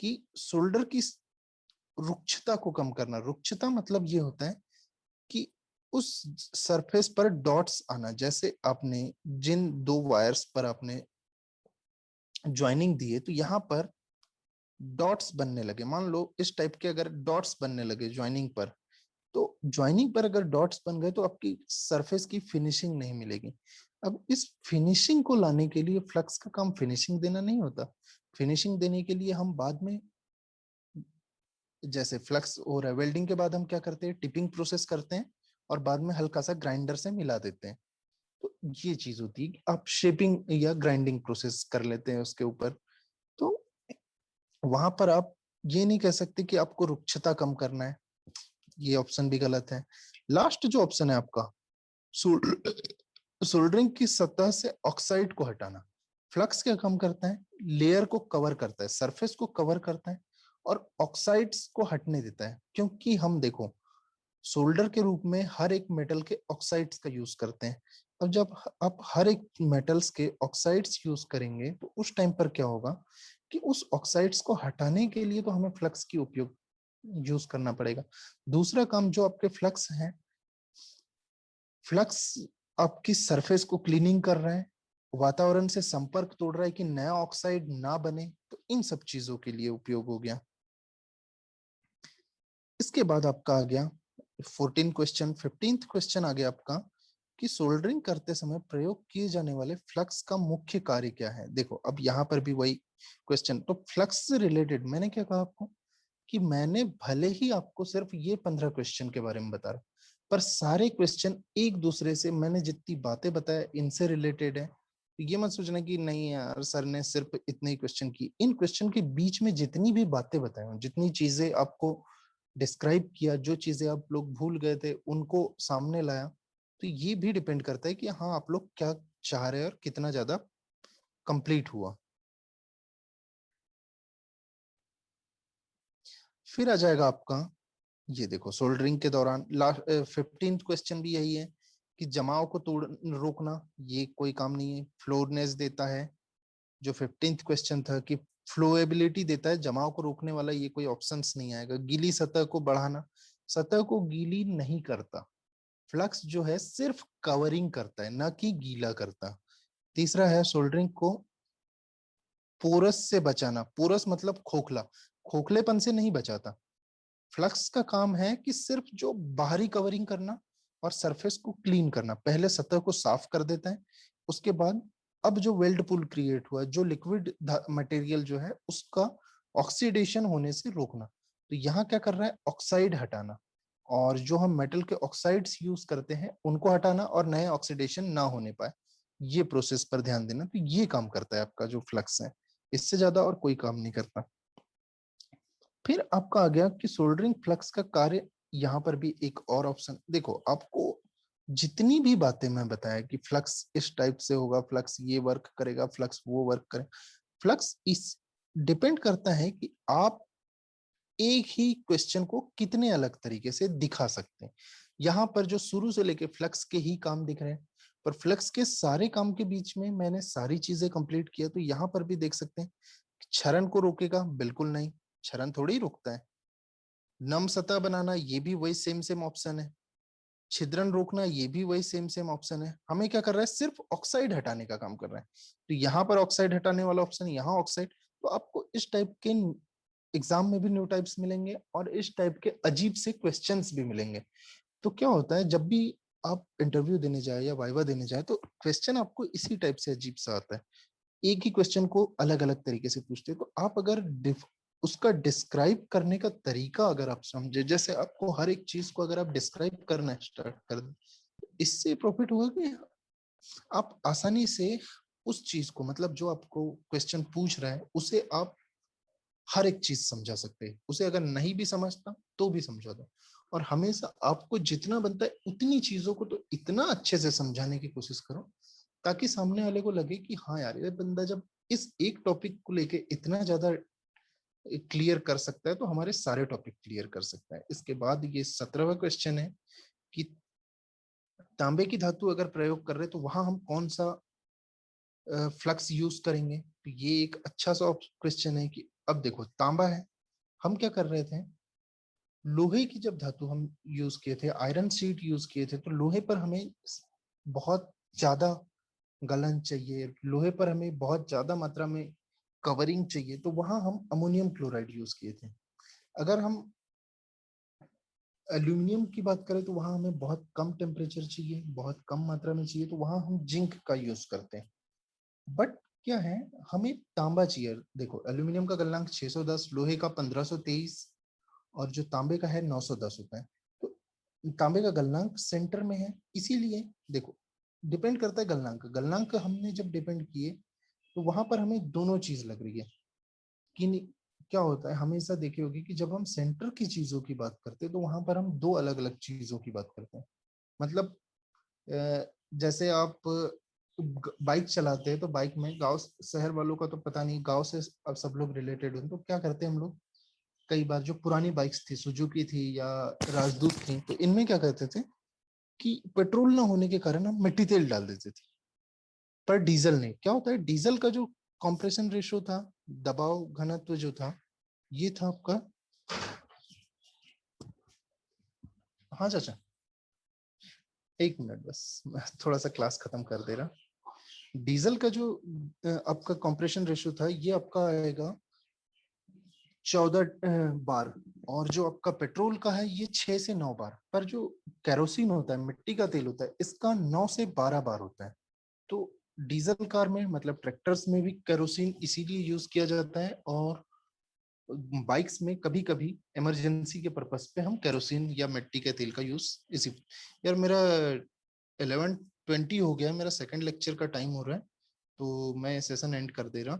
कि शोल्डर की रुक्षता को कम करना। रुक्षता मतलब ये होता है कि उस सरफेस पर डॉट्स आना, जैसे आपने जिन दो वायर्स पर आपने ज्वाइनिंग दी है, तो यहाँ पर डॉट्स बनने लगे, मान लो इस टाइप के अगर डॉट्स बनने लगे ज्वाइनिंग पर, तो ज्वाइनिंग पर अगर डॉट्स बन गए तो आपकी सरफेस की फिनिशिंग नहीं मिलेगी। अब इस फिनिशिंग को लाने के लिए फ्लक्स का काम फिनिशिंग देना नहीं होता। फिनिशिंग देने के लिए हम बाद में, जैसे फ्लक्स हो रहा है, वेल्डिंग के बाद हम क्या करते हैं, टिपिंग प्रोसेस करते हैं, और बाद में हल्का सा ग्राइंडर से मिला देते हैं। तो ये चीज होती है कि आप शेपिंग या ग्राइंडिंग प्रोसेस कर लेते हैं उसके ऊपर। तो वहां पर आप ये नहीं कह सकते कि आपको रुक्षता कम करना है, ये ऑप्शन भी गलत है। लास्ट जो ऑप्शन है आपका, सोल्डरिंग की सतह से ऑक्साइड को हटाना। फ्लक्स क्या काम करता है, लेयर को कवर करता है, सरफेस को कवर करता है, और ऑक्साइड्स को हटने देता है। क्योंकि हम देखो, सोल्डर के रूप में हर एक मेटल के ऑक्साइड्स का यूज करते हैं। अब जब आप हर एक मेटल्स के ऑक्साइड्स यूज करेंगे, तो उस टाइम पर क्या होगा कि उस ऑक्साइड्स को हटाने के लिए तो हमें फ्लक्स की उपयोग यूज करना पड़ेगा। दूसरा काम जो आपके फ्लक्स है, फ्लक्स आपकी सरफेस को क्लीनिंग कर रहा है, वातावरण से संपर्क तोड़ रहा है कि नया ऑक्साइड ना बने, तो इन सब चीजों के लिए उपयोग हो गया। इसके बाद आपका आ गया 14 क्वेश्चन। 15th क्वेश्चन आ गया आपका कि सोल्डरिंग करते समय प्रयोग किए जाने वाले फ्लक्स का मुख्य कार्य क्या है। देखो अब यहाँ पर भी वही क्वेश्चन, तो फ्लक्स से रिलेटेड मैंने क्या कहा आपको कि मैंने भले ही आपको सिर्फ ये 15 क्वेश्चन के बारे में बता रहा, पर सारे क्वेश्चन एक दूसरे से, मैंने जितनी बातें बताया इनसे रिलेटेड है। तो ये मत सोचना कि नहीं यार सर ने सिर्फ इतने ही क्वेश्चन की, इन क्वेश्चन के बीच में जितनी भी बातें बताई, जितनी चीजें आपको डिस्क्राइब किया, जो चीजें आप लोग भूल गए थे उनको सामने लाया, तो ये भी डिपेंड करता है कि हाँ आप लोग क्या चाह रहे हैं और कितना ज्यादा कंप्लीट हुआ। फिर आ जाएगा आपका, ये देखो सोल्डरिंग के दौरान लास्ट 15th क्वेश्चन भी यही है कि जमाव को तोड़ रोकना, ये कोई काम नहीं है। फ्लोरनेस देता है, जो 15th क्वेश्चन था कि फ्लोएबिलिटी देता है, जमाव को रोकने वाला ये कोई ऑप्शंस नहीं आएगा। गीली सतह को बढ़ाना, सतह को गीली नहीं करता। फ्लक्स जो है सिर्फ कवरिंग करता है, ना कि गीला करता। तीसरा है सोल्डरिंग को पोरस से बचाना। पोरस मतलब खोखला, खोखलेपन से नहीं बचाता। फ्लक्स का काम है कि सिर्फ जो बाहरी कवरिंग करना और सरफेस को क्लीन करना। पहले सतह को साफ कर देता है, उसके बाद अब जो वेल्ड पूल क्रिएट हुआ, जो लिक्विड मटेरियल जो है उसका ऑक्सीडेशन होने से रोकना। तो यहाँ क्या कर रहा है, ऑक्साइड हटाना, और जो हम मेटल के ऑक्साइड्स यूज करते हैं उनको हटाना और नए ऑक्सीडेशन ना होने पाए, ये प्रोसेस पर ध्यान देना। तो ये काम करता है आपका जो फ्लक्स है, इससे ज्यादा और कोई काम नहीं करता। फिर आपका आ गया कि सोल्डरिंग फ्लक्स का कार्य। यहाँ पर भी एक और ऑप्शन देखो, आपको जितनी भी बातें मैं बताया कि फ्लक्स इस टाइप से होगा, फ्लक्स ये वर्क करेगा, फ्लक्स वो वर्क करे, फ्लक्स इस डिपेंड करता है कि आप एक ही क्वेश्चन को कितने अलग तरीके से दिखा सकते हैं। यहाँ पर जो शुरू से लेके फ्लक्स के ही काम दिख रहे हैं, पर फ्लक्स के सारे काम के बीच में मैंने सारी चीजें कंप्लीट किया। तो यहाँ पर भी देख सकते हैं, क्षरण को रोकेगा, बिल्कुल नहीं, क्षरण थोड़ी ही रोकता है। नम सतह बनाना, ये भी वही सेम सेम ऑप्शन है। छिद्रन रोकना, ये भी वही सेम सेम ऑप्शन है। हमें क्या कर रहा है, सिर्फ ऑक्साइड हटाने का काम कर रहा है। तो यहाँ पर ऑक्साइड हटाने वाला ऑप्शन, यहाँ ऑक्साइड। तो आपको इस टाइप के एग्जाम में भी न्यू टाइप्स मिलेंगे और इस टाइप के अजीब से क्वेश्चंस भी मिलेंगे। तो क्या होता है, जब भी आप इंटरव्यू देने जाए या वाइवा देने जाए, तो क्वेश्चन आपको इसी टाइप से अजीब सा आता है। एक ही क्वेश्चन को अलग अलग तरीके से पूछते हैं। तो आप अगर उसका डिस्क्राइब करने का तरीका अगर आप समझे, जैसे आपको हर एक चीज को अगर आप डिस्क्राइब करना स्टार्ट कर दें, इससे प्रॉफिट होगा कि आप आसानी से उस चीज को, मतलब जो आपको क्वेश्चन पूछ रहा है उसे आप हर एक चीज समझा सकते हैं। उसे अगर नहीं भी समझता तो भी समझा दो। और हमेशा आपको जितना बनता है उतनी चीजों को तो इतना अच्छे से समझाने की कोशिश करो, ताकि सामने वाले को लगे कि हाँ यार, ये बंदा जब इस एक टॉपिक को लेके इतना ज्यादा क्लियर कर सकता है तो हमारे सारे टॉपिक क्लियर कर सकता है। इसके बाद ये 17वां क्वेश्चन है कि तांबे की धातु अगर प्रयोग कर रहे हैं तो वहां हम कौन सा फ्लक्स यूज करेंगे। तो ये एक अच्छा सा क्वेश्चन है कि अब देखो तांबा है, हम क्या कर रहे थे, लोहे की जब धातु हम यूज किए थे, आयरन शीट यूज किए थे, तो लोहे पर हमें बहुत ज्यादा गलन चाहिए, लोहे पर हमें बहुत ज्यादा मात्रा में कवरिंग चाहिए, तो वहां हम अमोनियम क्लोराइड यूज किए थे। अगर हम एल्यूमिनियम की बात करें तो वहां हमें बहुत कम टेम्परेचर चाहिए, बहुत कम मात्रा में चाहिए, तो वहां हम जिंक का यूज करते हैं। बट क्या है, हमें तांबा चाहिए। देखो एल्यूमिनियम का गलनांक 610, लोहे का 1523, और जो तांबे का है 910 होता है। तो तांबे का गलनांक सेंटर में है, इसीलिए देखो डिपेंड करता है गलनांक। गलनांक हमने जब डिपेंड किए तो वहां पर हमें दोनों चीज लग रही है कि क्या होता है, हमेशा देखी होगी कि जब हम सेंटर की चीजों की बात करते हैं तो वहां पर हम दो अलग अलग चीजों की बात करते हैं। मतलब जैसे आप बाइक चलाते हैं तो बाइक में गांव शहर वालों का तो पता नहीं, गांव से अब सब लोग रिलेटेड हैं, तो क्या करते हैं हम लोग, कई बार जो पुरानी बाइक्स थी, सुजुकी थी या राजदूत थी, तो इनमें क्या करते थे कि पेट्रोल ना होने के कारण हम मिट्टी तेल डाल देते थे। पर डीजल नहीं, क्या होता है, डीजल का जो कंप्रेशन रेशो था, दबाव घनत्व जो था, ये था आपका, हाँ चाचा एक मिनट बस, मैं थोड़ा सा क्लास खत्म कर दे रहा। डीजल का जो आपका कंप्रेशन रेशो था, ये आपका आएगा 14 बार, और जो आपका पेट्रोल का है ये 6 से 9 बार। पर जो कैरोसिन होता है, मिट्टी का तेल होता है, इसका 9 से 12 बार होता है। तो डीजल कार में, मतलब ट्रैक्टर्स में भी कैरोसिन इसीलिए यूज किया जाता है, और बाइक्स में कभी कभी इमरजेंसी के पर्पस पे हम कैरोसिन या मिट्टी के तेल का यूज इसी। यार मेरा 11:20 हो गया है, मेरा सेकंड लेक्चर का टाइम हो रहा है, तो मैं सेशन एंड कर दे रहा।